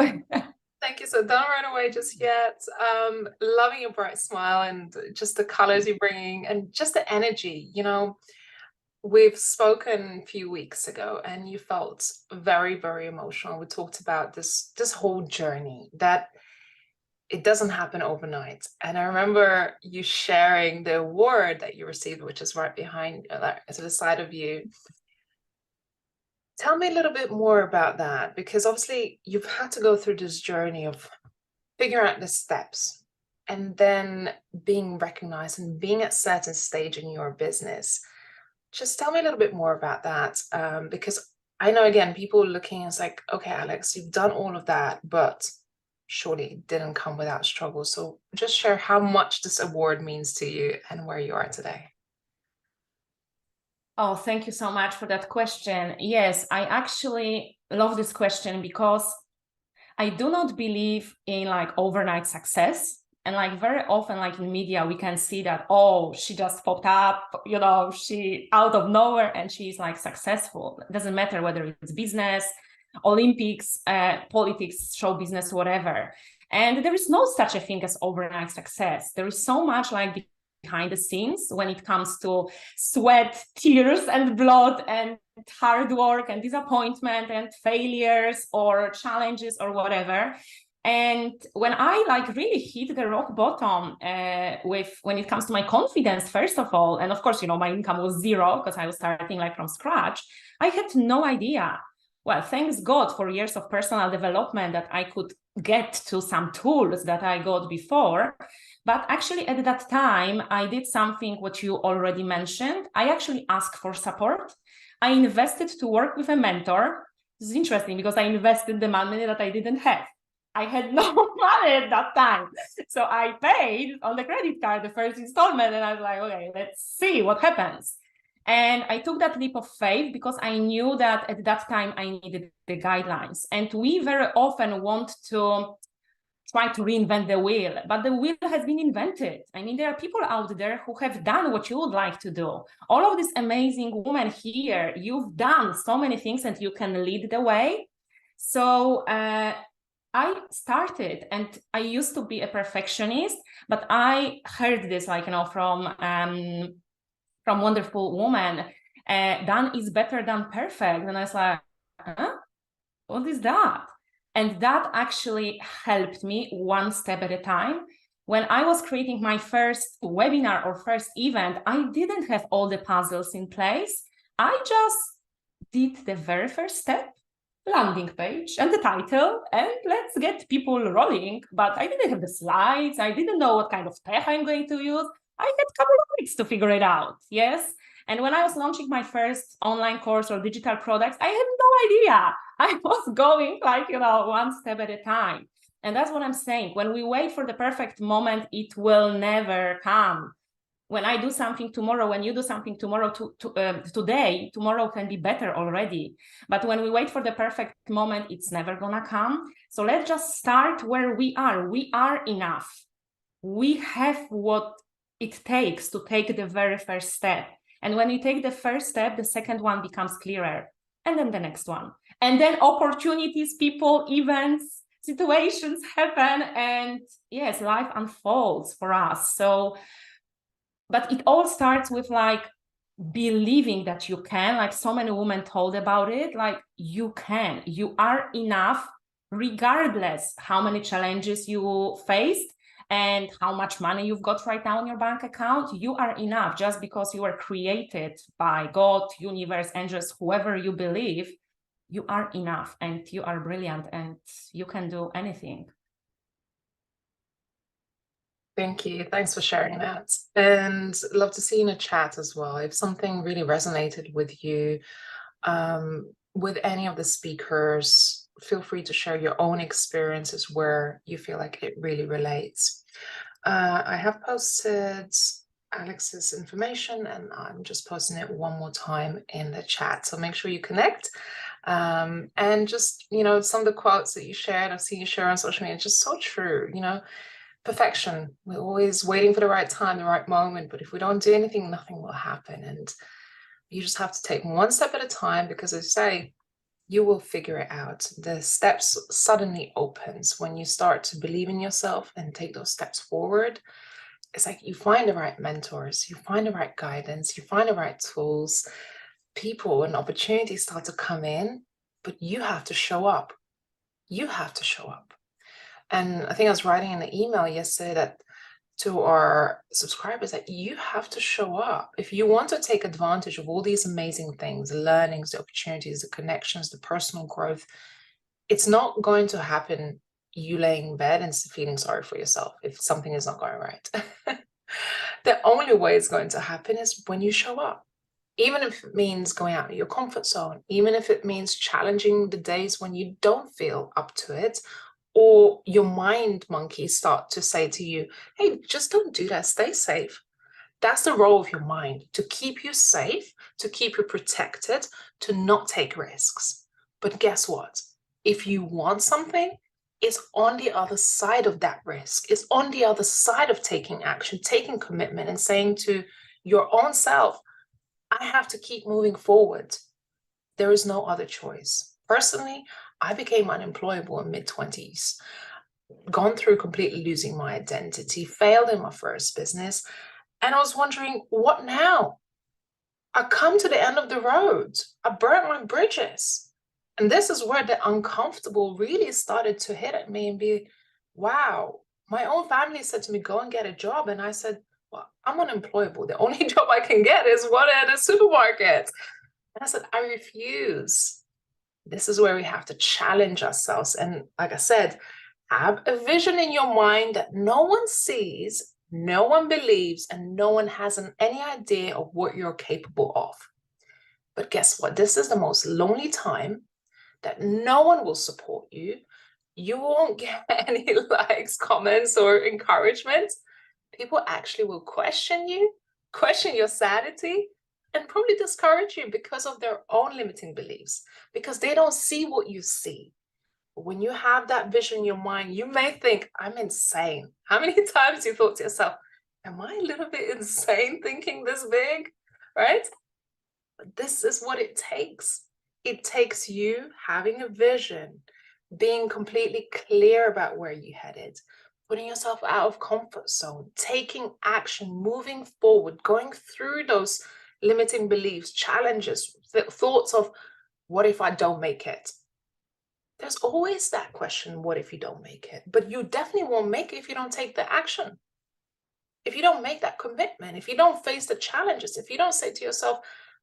Thank you. So don't run away just yet. Loving your bright smile and just the colors you're bringing and just the energy. You know, we've spoken a few weeks ago and you felt very, very emotional. We talked about this whole journey that it doesn't happen overnight. And I remember you sharing the award that you received, which is right behind to the side of you. Tell me a little bit more about that, because obviously you've had to go through this journey of figuring out the steps and then being recognized and being at a certain stage in your business. Just tell me a little bit more about that, because I know, again, people looking, it's like, okay, Alex, you've done all of that, but surely it didn't come without struggle. So just share how much this award means to you and where you are today. Oh, thank you so much for that question. Yes, I actually love this question because I do not believe in like overnight success. And like very often, like in media, we can see that, oh, she just popped up, you know, she out of nowhere and she's like successful. It doesn't matter whether it's business, Olympics, politics, show business, whatever. And there is no such a thing as overnight success. There is so much like behind the scenes when it comes to sweat, tears, and blood, and hard work, and disappointment, and failures, or challenges, or whatever. And when I like really hit the rock bottom when it comes to my confidence, first of all, and of course, you know, my income was zero because I was starting like from scratch. I had no idea. Well, thanks God for years of personal development that I could get to some tools that I got before. But actually at that time, I did something what you already mentioned. I actually asked for support. I invested to work with a mentor. This is interesting because I invested the money that I didn't have. I had no money at that time. So I paid on the credit card the first installment and I was like, okay, let's see what happens. And I took that leap of faith because I knew that at that time I needed the guidelines. And we very often want to try to reinvent the wheel, but the wheel has been invented. I mean, there are people out there who have done what you would like to do. All of these amazing women here, you've done so many things and you can lead the way. So I started, and I used to be a perfectionist, but I heard this, like, you know, from wonderful woman, done is better than perfect. And I was like, huh? What is that? And that actually helped me one step at a time. When I was creating my first webinar or first event, I didn't have all the puzzles in place. I just did the very first step, landing page and the title, and let's get people rolling. But I didn't have the slides. I didn't know what kind of tech I'm going to use. I had a couple of weeks to figure it out. Yes. And when I was launching my first online course or digital products, I had no idea. I was going like, one step at a time. And that's what I'm saying. When we wait for the perfect moment, it will never come. When I do something tomorrow, when you do something tomorrow, today, tomorrow can be better already. But when we wait for the perfect moment, it's never gonna come. So let's just start where we are. We are enough. We have what it takes to take the very first step. And when you take the first step, the second one becomes clearer. And then the next one. And then opportunities, people, events, situations happen. And yes, life unfolds for us. So, but it all starts with like believing that you can, like so many women told about it, like you can, you are enough, regardless how many challenges you faced and how much money you've got right now in your bank account. You are enough just because you were created by God, universe, angels, whoever you believe. You are enough and you are brilliant and you can do anything. Thank you. Thanks for sharing that. And love to see in the chat as well. If something really resonated with you, with any of the speakers, feel free to share your own experiences where you feel like it really relates. I have posted Alex's information and I'm just posting it one more time in the chat. So make sure you connect. And just, some of the quotes that you shared, I've seen you share on social media, just so true, perfection. We're always waiting for the right time, the right moment, but if we don't do anything, nothing will happen. And you just have to take one step at a time, because as I say, you will figure it out. The steps suddenly opens when you start to believe in yourself and take those steps forward. It's like you find the right mentors, you find the right guidance, you find the right tools, people and opportunities start to come in, but you have to show up. You have to show up. And I think I was writing in the email yesterday that to our subscribers that you have to show up. If you want to take advantage of all these amazing things, the learnings, the opportunities, the connections, the personal growth, it's not going to happen you laying in bed and feeling sorry for yourself if something is not going right. The only way it's going to happen is when you show up. Even if it means going out of your comfort zone, even if it means challenging the days when you don't feel up to it, or your mind monkeys start to say to you, hey, just don't do that, stay safe. That's the role of your mind, to keep you safe, to keep you protected, to not take risks. But guess what? If you want something, it's on the other side of that risk. It's on the other side of taking action, taking commitment, and saying to your own self, I have to keep moving forward. There is no other choice. Personally, I became unemployable in mid-20s, gone through completely losing my identity, failed in my first business, and I was wondering, what now? I come to the end of the road. I burnt my bridges. And this is where the uncomfortable really started to hit at me and be, wow. My own family said to me, go and get a job. And I said, well, I'm unemployable. The only job I can get is one at a supermarket. And I said, I refuse. This is where we have to challenge ourselves. And like I said, have a vision in your mind that no one sees, no one believes, and no one has any idea of what you're capable of. But guess what? This is the most lonely time that no one will support you. You won't get any likes, comments, or encouragement. People actually will question you, question your sanity, and probably discourage you because of their own limiting beliefs, because they don't see what you see. When you have that vision in your mind, you may think, I'm insane. How many times you thought to yourself, am I a little bit insane thinking this big, right? But this is what it takes. It takes you having a vision, being completely clear about where you're headed, putting yourself out of comfort zone, taking action, moving forward, going through those limiting beliefs, challenges, thoughts of, what if I don't make it? there's always that question, what if you don't make it? But you definitely won't make it if you don't take the action. If you don't make that commitment, if you don't face the challenges, if you don't say to yourself,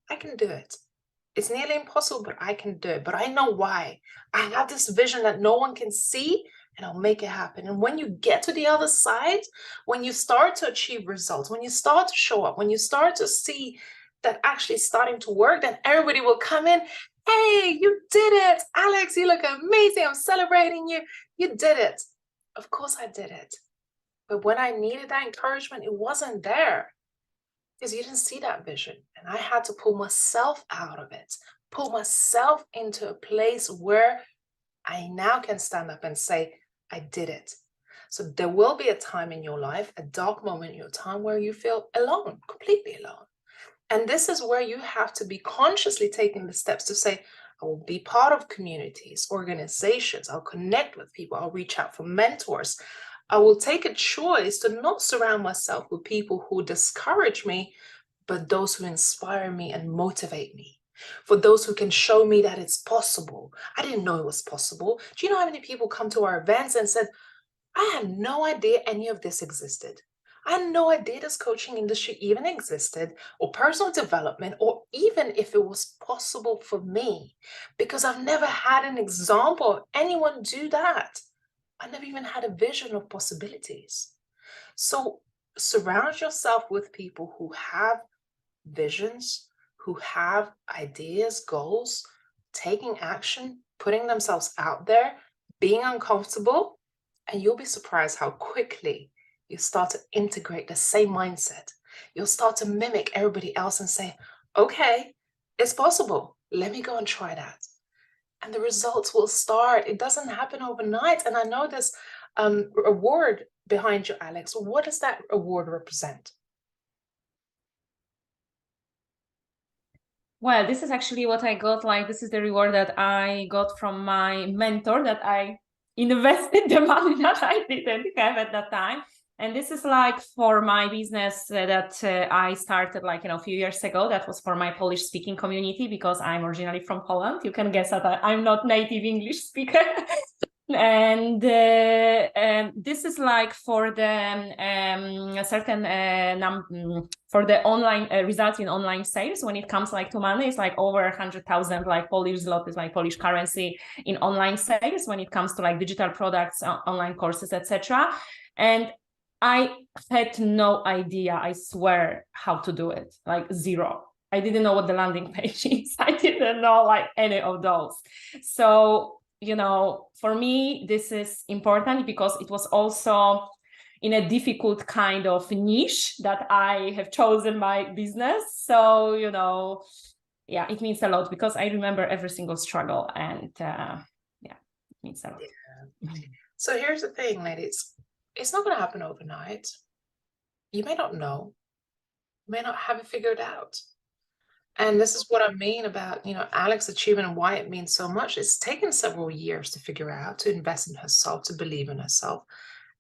I can do it. It's nearly impossible, but I can do it. But I know why. I have this vision that no one can see, and I'll make it happen. And when you get to the other side, when you start to achieve results, when you start to show up, when you start to see that actually starting to work, then everybody will come in. Hey, you did it. Alex, you look amazing. I'm celebrating you. You did it. Of course I did it. But when I needed that encouragement, it wasn't there because you didn't see that vision. And I had to pull myself out of it, pull myself into a place where I now can stand up and say, I did it. So there will be a time in your life, a dark moment in your time where you feel alone, completely alone. And this is where you have to be consciously taking the steps to say, I will be part of communities, organizations, I'll connect with people, I'll reach out for mentors. I will take a choice to not surround myself with people who discourage me, but those who inspire me and motivate me. For those who can show me that it's possible. I didn't know it was possible. Do you know how many people come to our events and said, I had no idea any of this existed. I had no idea this coaching industry even existed, or personal development, or even if it was possible for me, because I've never had an example of anyone do that. I never even had a vision of possibilities. So surround yourself with people who have visions, who have ideas, goals, taking action, putting themselves out there, being uncomfortable, and you'll be surprised how quickly you start to integrate the same mindset. You'll start to mimic everybody else and say, okay, it's possible. Let me go and try that. And the results will start. It doesn't happen overnight. And I know this award behind you, Alex. What does that award represent? Well, this is actually what I got. Like, this is the reward that I got from my mentor, that I invested the money that I didn't have at that time. And this is like for my business that I started like, a few years ago. That was for my Polish speaking community, because I'm originally from Poland. You can guess that I'm not native English speaker. And this is like for the for the online results in online sales. When it comes like to money, it's like over 100,000 like Polish zlotys, like Polish currency, in online sales when it comes to like digital products, online courses, etc. And I had no idea, I swear, how to do it, like zero. I didn't know what the landing page is. I didn't know like any of those. So, for me, this is important because it was also in a difficult kind of niche that I have chosen my business. So, yeah, it means a lot because I remember every single struggle, and yeah, it means a lot. Yeah. So here's the thing, ladies. It's not going to happen overnight. You may not know. You may not have it figured out. And this is what I mean about, Alex's achievement and why it means so much. It's taken several years to figure out, to invest in herself, to believe in herself,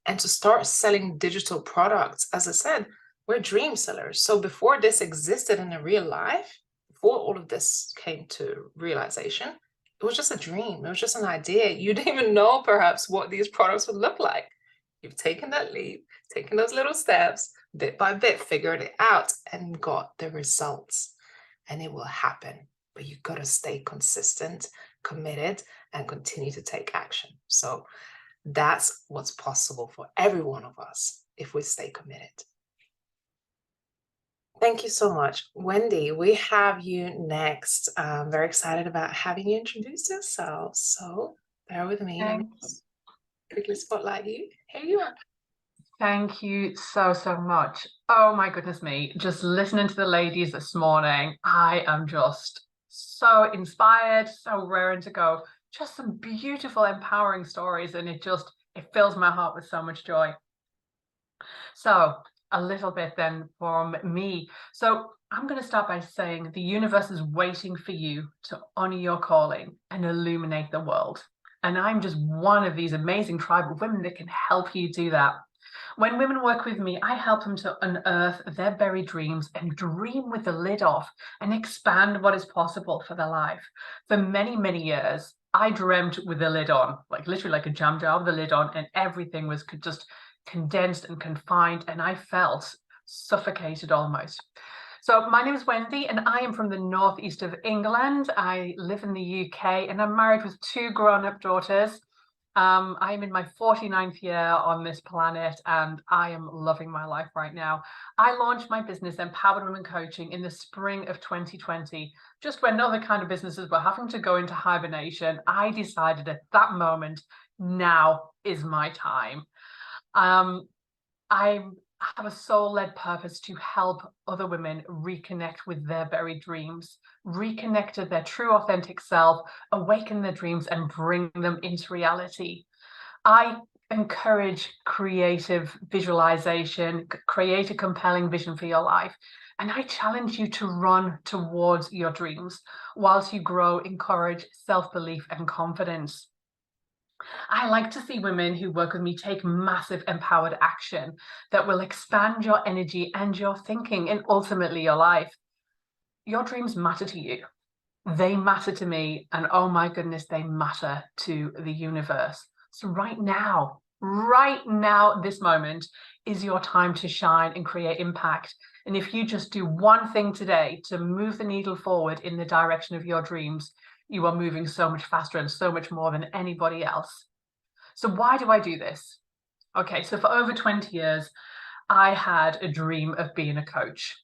and to start selling digital products. As I said, we're dream sellers. So before this existed in a real life, before all of this came to realization, it was just a dream. It was just an idea. You didn't even know perhaps what these products would look like. You've taken that leap, taken those little steps, bit by bit, figured it out and got the results. And it will happen, but you've got to stay consistent, committed, and continue to take action. So that's what's possible for every one of us if we stay committed. Thank you so much. Wendy, we have you next. I'm very excited about having you introduce yourself. So bear with me. Let me quickly spotlight you. Here you are. Thank you so much. Oh my goodness me, just listening to the ladies this morning, I am just so inspired, so raring to go. Just some beautiful, empowering stories, and it fills my heart with so much joy. So a little bit then from me. So I'm going to start by saying the universe is waiting for you to honor your calling and illuminate the world. And I'm just one of these amazing tribe of women that can help you do that. When women work with me, I help them to unearth their buried dreams and dream with the lid off and expand what is possible for their life. For many, many years, I dreamt with the lid on, like literally like a jam jar with the lid on, and everything was just condensed and confined, and I felt suffocated almost. So my name is Wendy, and I am from the northeast of England. I live in the UK, and I'm married with 2 grown-up daughters. I'm in my 49th year on this planet, and I am loving my life right now. I launched my business, Empowered Women Coaching, in the spring of 2020. Just when other kind of businesses were having to go into hibernation, I decided at that moment, now is my time. I have a soul-led purpose to help other women reconnect with their buried dreams, reconnect to their true authentic self, awaken their dreams, and bring them into reality. I encourage creative visualization, create a compelling vision for your life. And I challenge you to run towards your dreams whilst you grow in courage, self-belief, and confidence. I like to see women who work with me take massive empowered action that will expand your energy and your thinking and ultimately your life. Your dreams matter to you. They matter to me. And oh my goodness, they matter to the universe. So right now, this moment is your time to shine and create impact. And if you just do one thing today to move the needle forward in the direction of your dreams, you are moving so much faster and so much more than anybody else. So why do I do this? Okay, so for over 20 years, I had a dream of being a coach.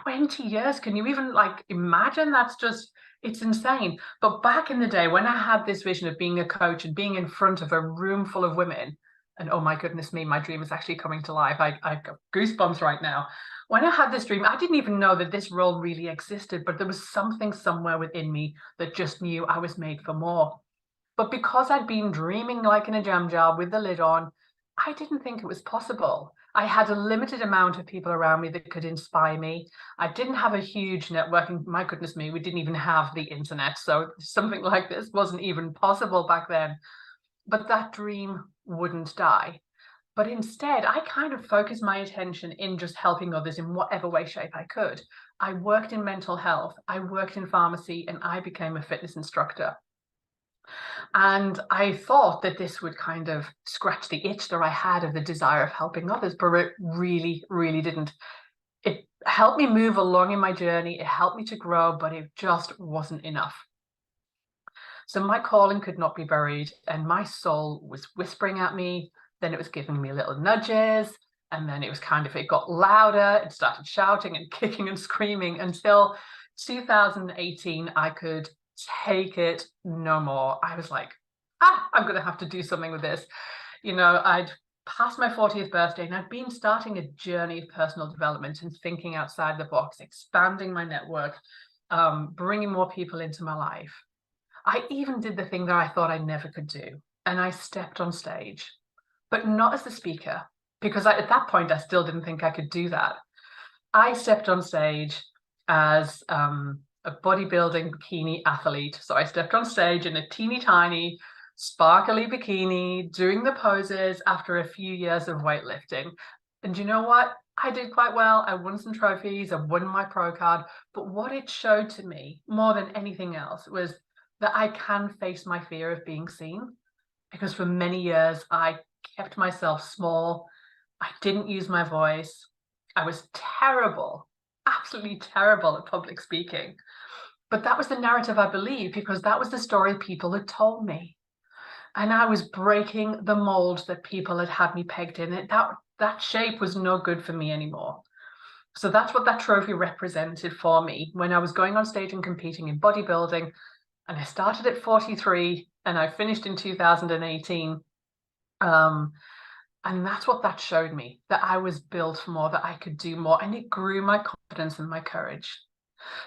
20 years, can you even like imagine? That's just, it's insane. But back in the day when I had this vision of being a coach and being in front of a room full of women, and oh my goodness me, my dream is actually coming to life. I got goosebumps right now. When I had this dream, I didn't even know that this role really existed, but there was something somewhere within me that just knew I was made for more. But because I'd been dreaming like in a jam jar with the lid on, I didn't think it was possible. I had a limited amount of people around me that could inspire me. I didn't have a huge networking. My goodness me, we didn't even have the internet. So something like this wasn't even possible back then. But that dream wouldn't die. But instead, I kind of focused my attention in just helping others in whatever way, shape I could. I worked in mental health, I worked in pharmacy, and I became a fitness instructor. And I thought that this would kind of scratch the itch that I had of the desire of helping others, but it really, really didn't. It helped me move along in my journey. It helped me to grow, but it just wasn't enough. So my calling could not be buried, and my soul was whispering at me. Then it was giving me little nudges, and then it was kind of, it got louder. It started shouting and kicking and screaming until 2018, I could take it no more. I was like, I'm going to have to do something with this. You know, I'd passed my 40th birthday and I'd been starting a journey of personal development and thinking outside the box, expanding my network, bringing more people into my life. I even did the thing that I thought I never could do. And I stepped on stage, but not as the speaker, because at that point, I still didn't think I could do that. I stepped on stage as a bodybuilding bikini athlete. So I stepped on stage in a teeny tiny, sparkly bikini, doing the poses after a few years of weightlifting. And you know what? I did quite well. I won some trophies. I won my pro card. But what it showed to me more than anything else was that I can face my fear of being seen. Because for many years, I kept myself small. I didn't use my voice. I was terrible, absolutely terrible at public speaking. But that was the narrative I believed, because that was the story people had told me. And I was breaking the mold that people had me pegged in. That shape was no good for me anymore. So that's what that trophy represented for me when I was going on stage and competing in bodybuilding. And I started at 43 and I finished in 2018. And that's what that showed me, that I was built for more, that I could do more, and it grew my confidence and my courage.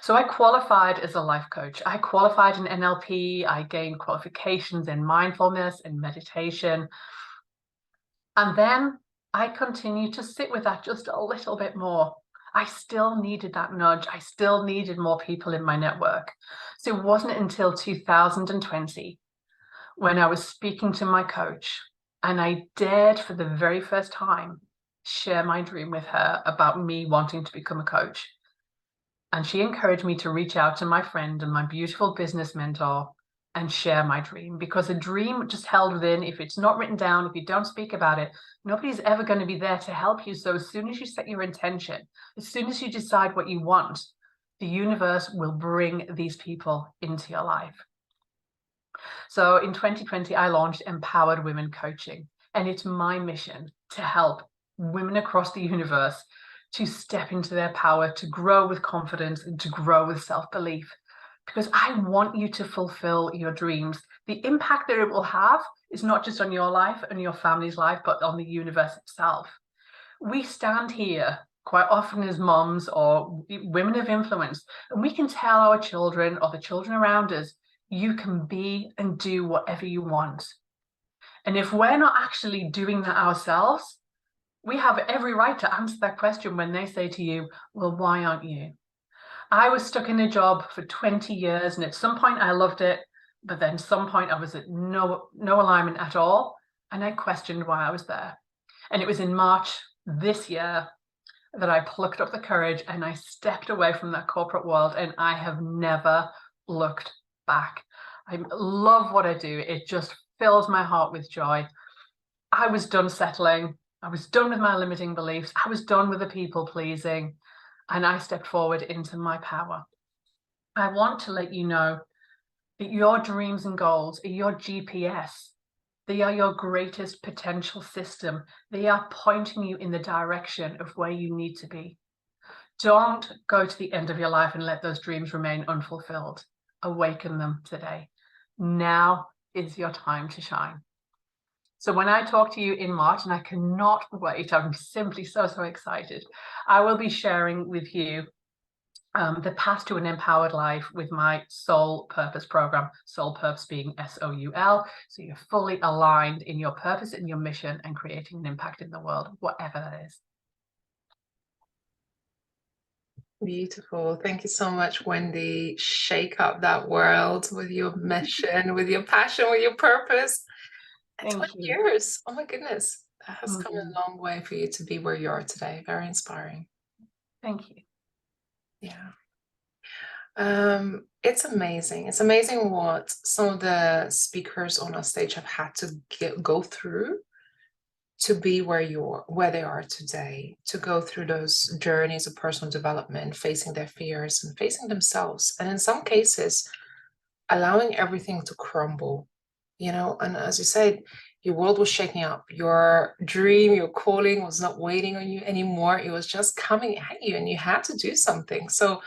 So I qualified as a life coach. I qualified in NLP. I gained qualifications in mindfulness and meditation. And then I continued to sit with that just a little bit more. I still needed that nudge. I still needed more people in my network. So it wasn't until 2020 when I was speaking to my coach, and I dared for the very first time share my dream with her about me wanting to become a coach. And she encouraged me to reach out to my friend and my beautiful business mentor and share my dream, because a dream just held within, if it's not written down, if you don't speak about it, nobody's ever going to be there to help you. So as soon as you set your intention, as soon as you decide what you want, the universe will bring these people into your life. So in 2020, I launched Empowered Women Coaching, and it's my mission to help women across the universe to step into their power, to grow with confidence, and to grow with self-belief. Because I want you to fulfill your dreams. The impact that it will have is not just on your life and your family's life, but on the universe itself. We stand here quite often as moms or women of influence, and we can tell our children or the children around us, you can be and do whatever you want. And if we're not actually doing that ourselves, we have every right to answer that question when they say to you, well, why aren't you? I was stuck in a job for 20 years, and at some point I loved it, but then some point I was at no alignment at all, and I questioned why I was there. And it was in March this year that I plucked up the courage and I stepped away from that corporate world, and I have never looked back. I love what I do. It just fills my heart with joy. I was done settling. I was done with my limiting beliefs. I was done with the people pleasing. And I stepped forward into my power. I want to let you know that your dreams and goals are your GPS. They are your greatest potential system. They are pointing you in the direction of where you need to be. Don't go to the end of your life and let those dreams remain unfulfilled. Awaken them today. Now is your time to shine. So when I talk to you in March, and I cannot wait, I'm simply so excited, I will be sharing with you the path to an empowered life with my Soul Purpose program, Soul Purpose being SOUL. So you're fully aligned in your purpose and your mission and creating an impact in the world, whatever that is. Beautiful. Thank you so much, Wendy. Shake up that world with your mission, with your passion, with your purpose. And 20 years. Oh my goodness. That has come a long way for you to be where you are today. Very inspiring. Thank you. Yeah. It's amazing. It's amazing what some of the speakers on our stage have had to go through to be where they are today, to go through those journeys of personal development, facing their fears and facing themselves. And in some cases, allowing everything to crumble, you know, and as you said, your world was shaking up. Your dream, your calling was not waiting on you anymore. It was just coming at you, and you had to do something. So,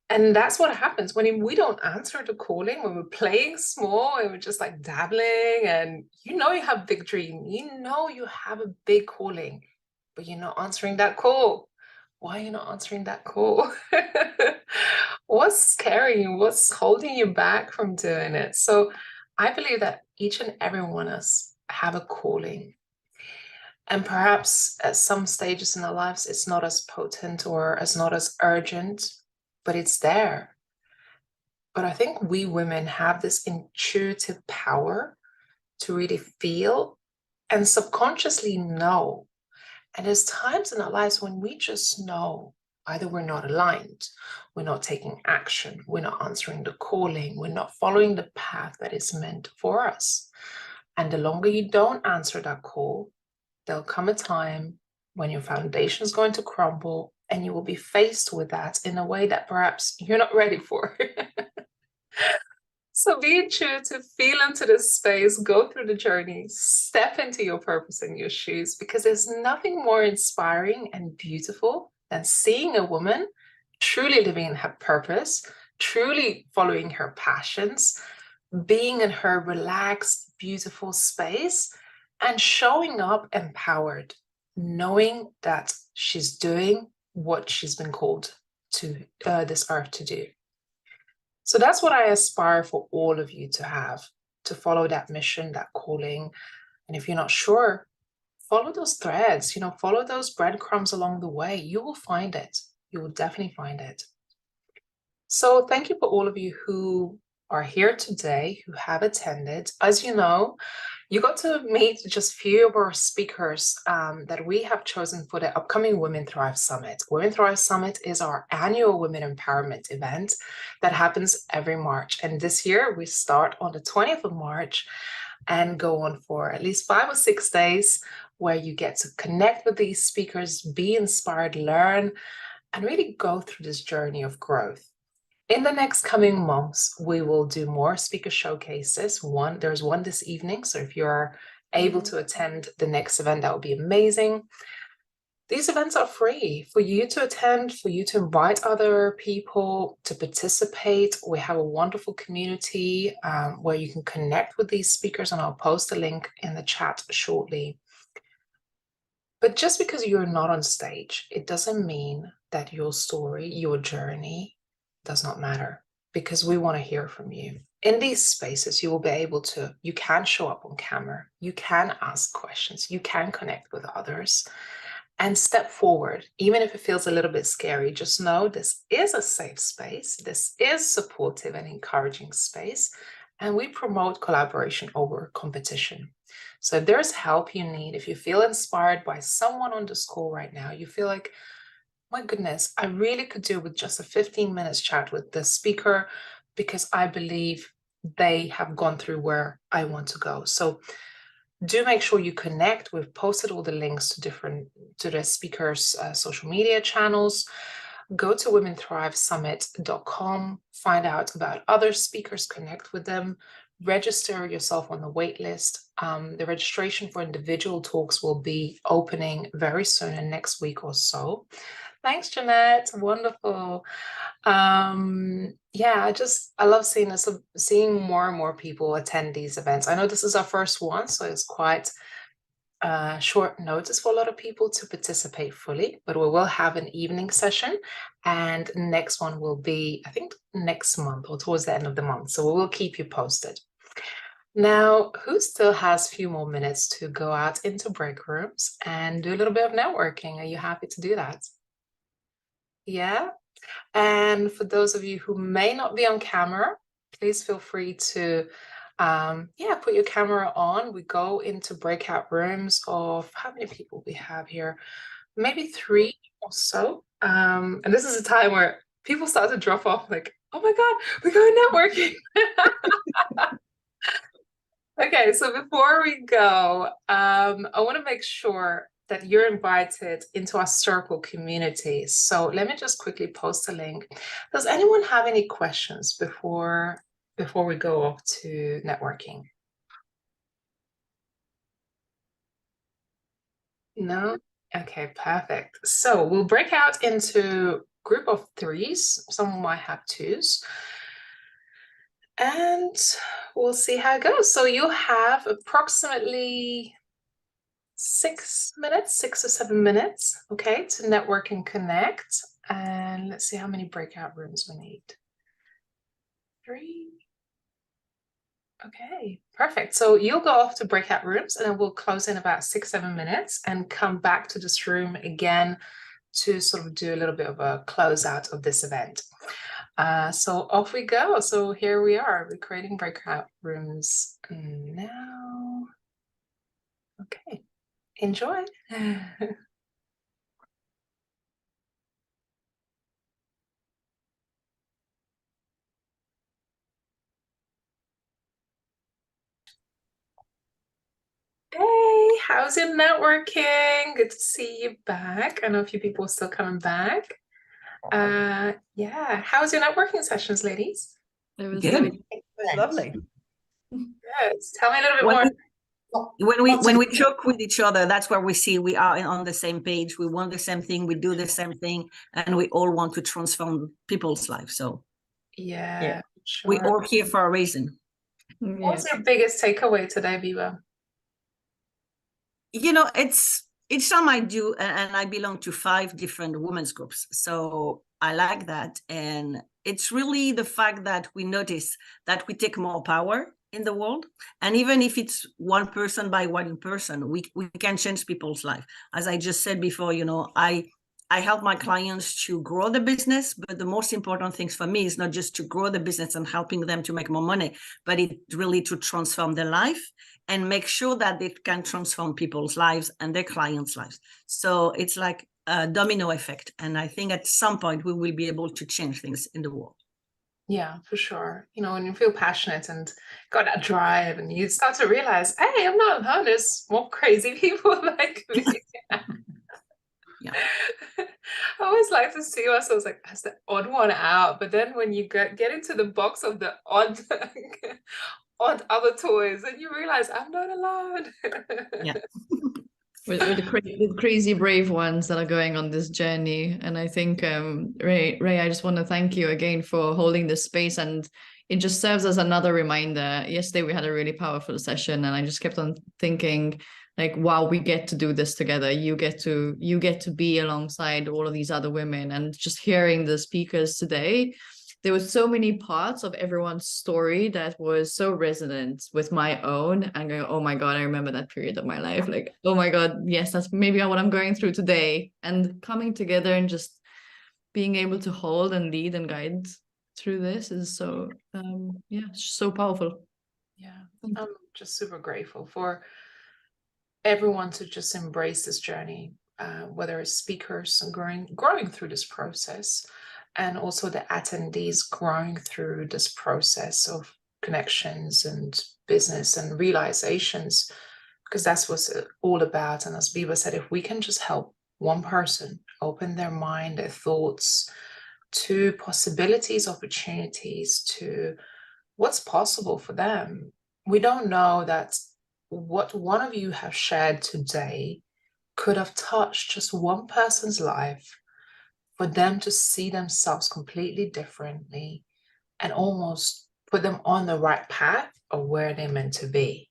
and that's what happens when we don't answer the calling, when we're playing small and we're just like dabbling, and you know you have a big dream, you know you have a big calling, but you're not answering that call. Why are you not answering that call? What's scaring you? What's holding you back from doing it? So I believe that each and every one of us have a calling. And perhaps at some stages in our lives, it's not as potent or it's not as urgent, but it's there. But I think we women have this intuitive power to really feel and subconsciously know. And there's times in our lives when we just know either we're not aligned, we're not taking action, we're not answering the calling, we're not following the path that is meant for us. And the longer you don't answer that call, there'll come a time when your foundation is going to crumble, and you will be faced with that in a way that perhaps you're not ready for. So be intuitive, feel into this space, go through the journey, step into your purpose in your shoes, because there's nothing more inspiring and beautiful than seeing a woman truly living in her purpose, truly following her passions, being in her relaxed, beautiful space, and showing up empowered, knowing that she's doing what she's been called to this earth to do. So that's what I aspire for all of you to have, to follow that mission, that calling. And if you're not sure, follow those threads, you know, follow those breadcrumbs along the way. You will find it. You will definitely find it. So thank you for all of you who are here today, who have attended. As you know, You got to meet just a few of our speakers that we have chosen for the upcoming Women Thrive Summit. Women Thrive Summit is our annual women empowerment event that happens every March. And this year we start on the 20th of March and go on for at least 5 or 6 days, where you get to connect with these speakers, be inspired, learn, and really go through this journey of growth. In the next coming months, we will do more speaker showcases. There's one this evening, so if you're able to attend the next event, that would be amazing. These events are free for you to attend, for you to invite other people to participate. We have a wonderful community where you can connect with these speakers, and I'll post a link in the chat shortly. But just because you're not on stage, it doesn't mean that your story, your journey does not matter, because we want to hear from you. In these spaces, you will be able to, you can show up on camera, you can ask questions, you can connect with others and step forward. Even if it feels a little bit scary, just know this is a safe space. This is supportive and encouraging space. And we promote collaboration over competition. So if there's help you need, if you feel inspired by someone on this call right now, you feel like, my goodness, I really could do with just a 15 minutes chat with the speaker, because I believe they have gone through where I want to go. So do make sure you connect. We've posted all the links to the speakers' social media channels. Go to womenthrivesummit.com, find out about other speakers, connect with them, register yourself on the wait list. The registration for individual talks will be opening very soon, in next week or so. Thanks, Jeanette. Wonderful. Yeah, I love seeing more and more people attend these events. I know this is our first one, so it's quite short notice for a lot of people to participate fully, but we will have an evening session, and next one will be, I think, next month or towards the end of the month. So we will keep you posted. Now, who still has a few more minutes to go out into break rooms and do a little bit of networking? Are you happy to do that? Yeah. And for those of you who may not be on camera, please feel free to put your camera on. We go into breakout rooms of, how many people we have here? Maybe 3 or so. And this is a time where people start to drop off, like, oh my God, we're going networking. Okay, so before we go, I want to make sure that you're invited into our circle community. So let me just quickly post a link. Does anyone have any questions before we go off to networking? No? Okay, perfect. So we'll break out into group of 3s. Some might have 2s. And we'll see how it goes. So you'll have approximately 6 or 7 minutes, okay, to network and connect. And let's see how many breakout rooms we need. 3. Okay, perfect. So you'll go off to breakout rooms, and then we'll close in about 6-7 minutes and come back to this room again to sort of do a little bit of a closeout of this event. So off we go. So here we are, we're creating breakout rooms now. Okay, enjoy. Hey, how's your networking? Good to see you back. I know a few people are still coming back. Yeah, how's your networking sessions, ladies? It was Good. lovely. Good. Tell me a little bit more. When we talk with each other, that's where we see we are on the same page. We want the same thing, we do the same thing, and we all want to transform people's lives. So Yeah, we're sure. all here for a reason. What's your biggest takeaway today, Viva? You know, each time I do, and I belong to 5 different women's groups, so I like that. And it's really the fact that we notice that we take more power in the world, and even if it's one person by one person, we can change people's life. As I just said before, you know, I I help my clients to grow the business, but the most important things for me is not just to grow the business and helping them to make more money, but it really to transform their life and make sure that they can transform people's lives and their clients' lives. So it's like a domino effect. And I think at some point we will be able to change things in the world. Yeah, for sure. You know, when you feel passionate and got that drive, and you start to realize, hey, I'm not alone. There's more crazy people like me. Yeah. I always like to see ourselves like as the odd one out, but then when you get into the box of the odd odd other toys, and you realize I'm not alone. Yeah. with the crazy brave ones that are going on this journey. And I think Ray, I just want to thank you again for holding this space, and it just serves as another reminder. Yesterday we had a really powerful session, and I just kept on thinking, like, wow, we get to do this together. You get to be alongside all of these other women. And just hearing the speakers today, there was so many parts of everyone's story that was so resonant with my own, and going, oh my God, I remember that period of my life. Like, oh my God, yes, that's maybe what I'm going through today. And coming together and just being able to hold and lead and guide through this is so, yeah, it's just so powerful. Yeah, I'm just super grateful for everyone to just embrace this journey, whether it's speakers and growing through this process, and also the attendees growing through this process of connections and business and realizations, because that's what's all about. And as Biba said, if we can just help one person open their mind, their thoughts to possibilities, opportunities, to what's possible for them. We don't know that what one of you have shared today could have touched just one person's life, for them to see themselves completely differently and almost put them on the right path of where they're meant to be.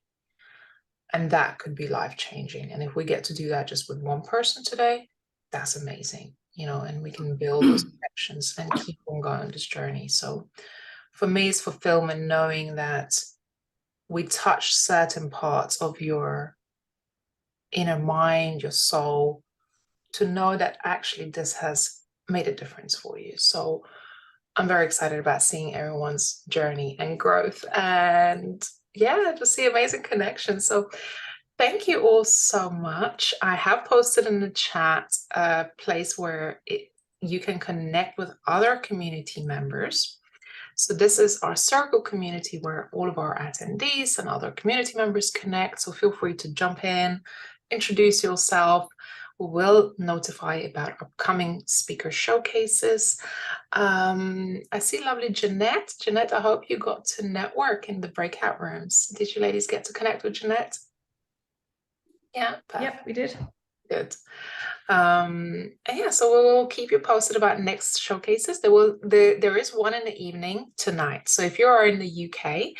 And that could be life-changing. And if we get to do that just with one person today, that's amazing, you know, and we can build those connections and keep on going on this journey. So for me, it's fulfillment knowing that we touch certain parts of your inner mind, your soul, to know that actually this has made a difference for you. So I'm very excited about seeing everyone's journey and growth, and yeah, just see amazing connections. So thank you all so much. I have posted in the chat a place where you can connect with other community members. So this is our circle community where all of our attendees and other community members connect. So feel free to jump in, introduce yourself. We will notify about upcoming speaker showcases. I see lovely Jeanette. Jeanette, I hope you got to network in the breakout rooms. Did you ladies get to connect with Jeanette? Yeah, perfect. Yep, we did. Good. And yeah, so we'll keep you posted about next showcases. There is one in the evening tonight. So if you are in the UK,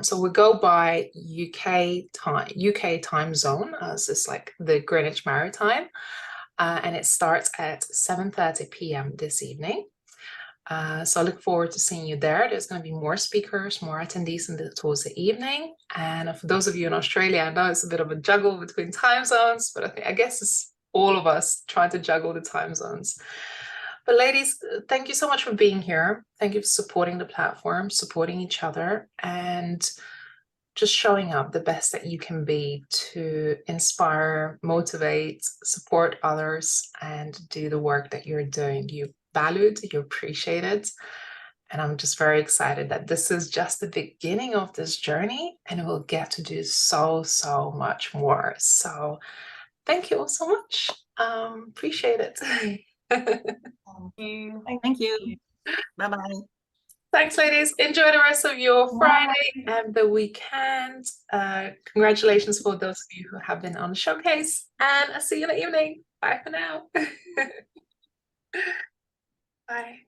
so we go by UK time zone, as it's like the Greenwich Maritime, and it starts at 7:30 p.m. this evening. So I look forward to seeing you there. There's going to be more speakers, more attendees towards the evening. And for those of you in Australia, I know it's a bit of a juggle between time zones, but I guess it's all of us trying to juggle the time zones. But ladies, thank you so much for being here. Thank you for supporting the platform, supporting each other, and just showing up the best that you can be to inspire, motivate, support others, and do the work that you're doing. You're valued, you're appreciated. And I'm just very excited that this is just the beginning of this journey, and we'll get to do so much more. So thank you all so much. Appreciate it. Thank you. Thank you. Bye-bye. Thanks, ladies. Enjoy the rest of your Friday and the weekend. Congratulations for those of you who have been on the showcase, and I'll see you in the evening. Bye for now. Bye.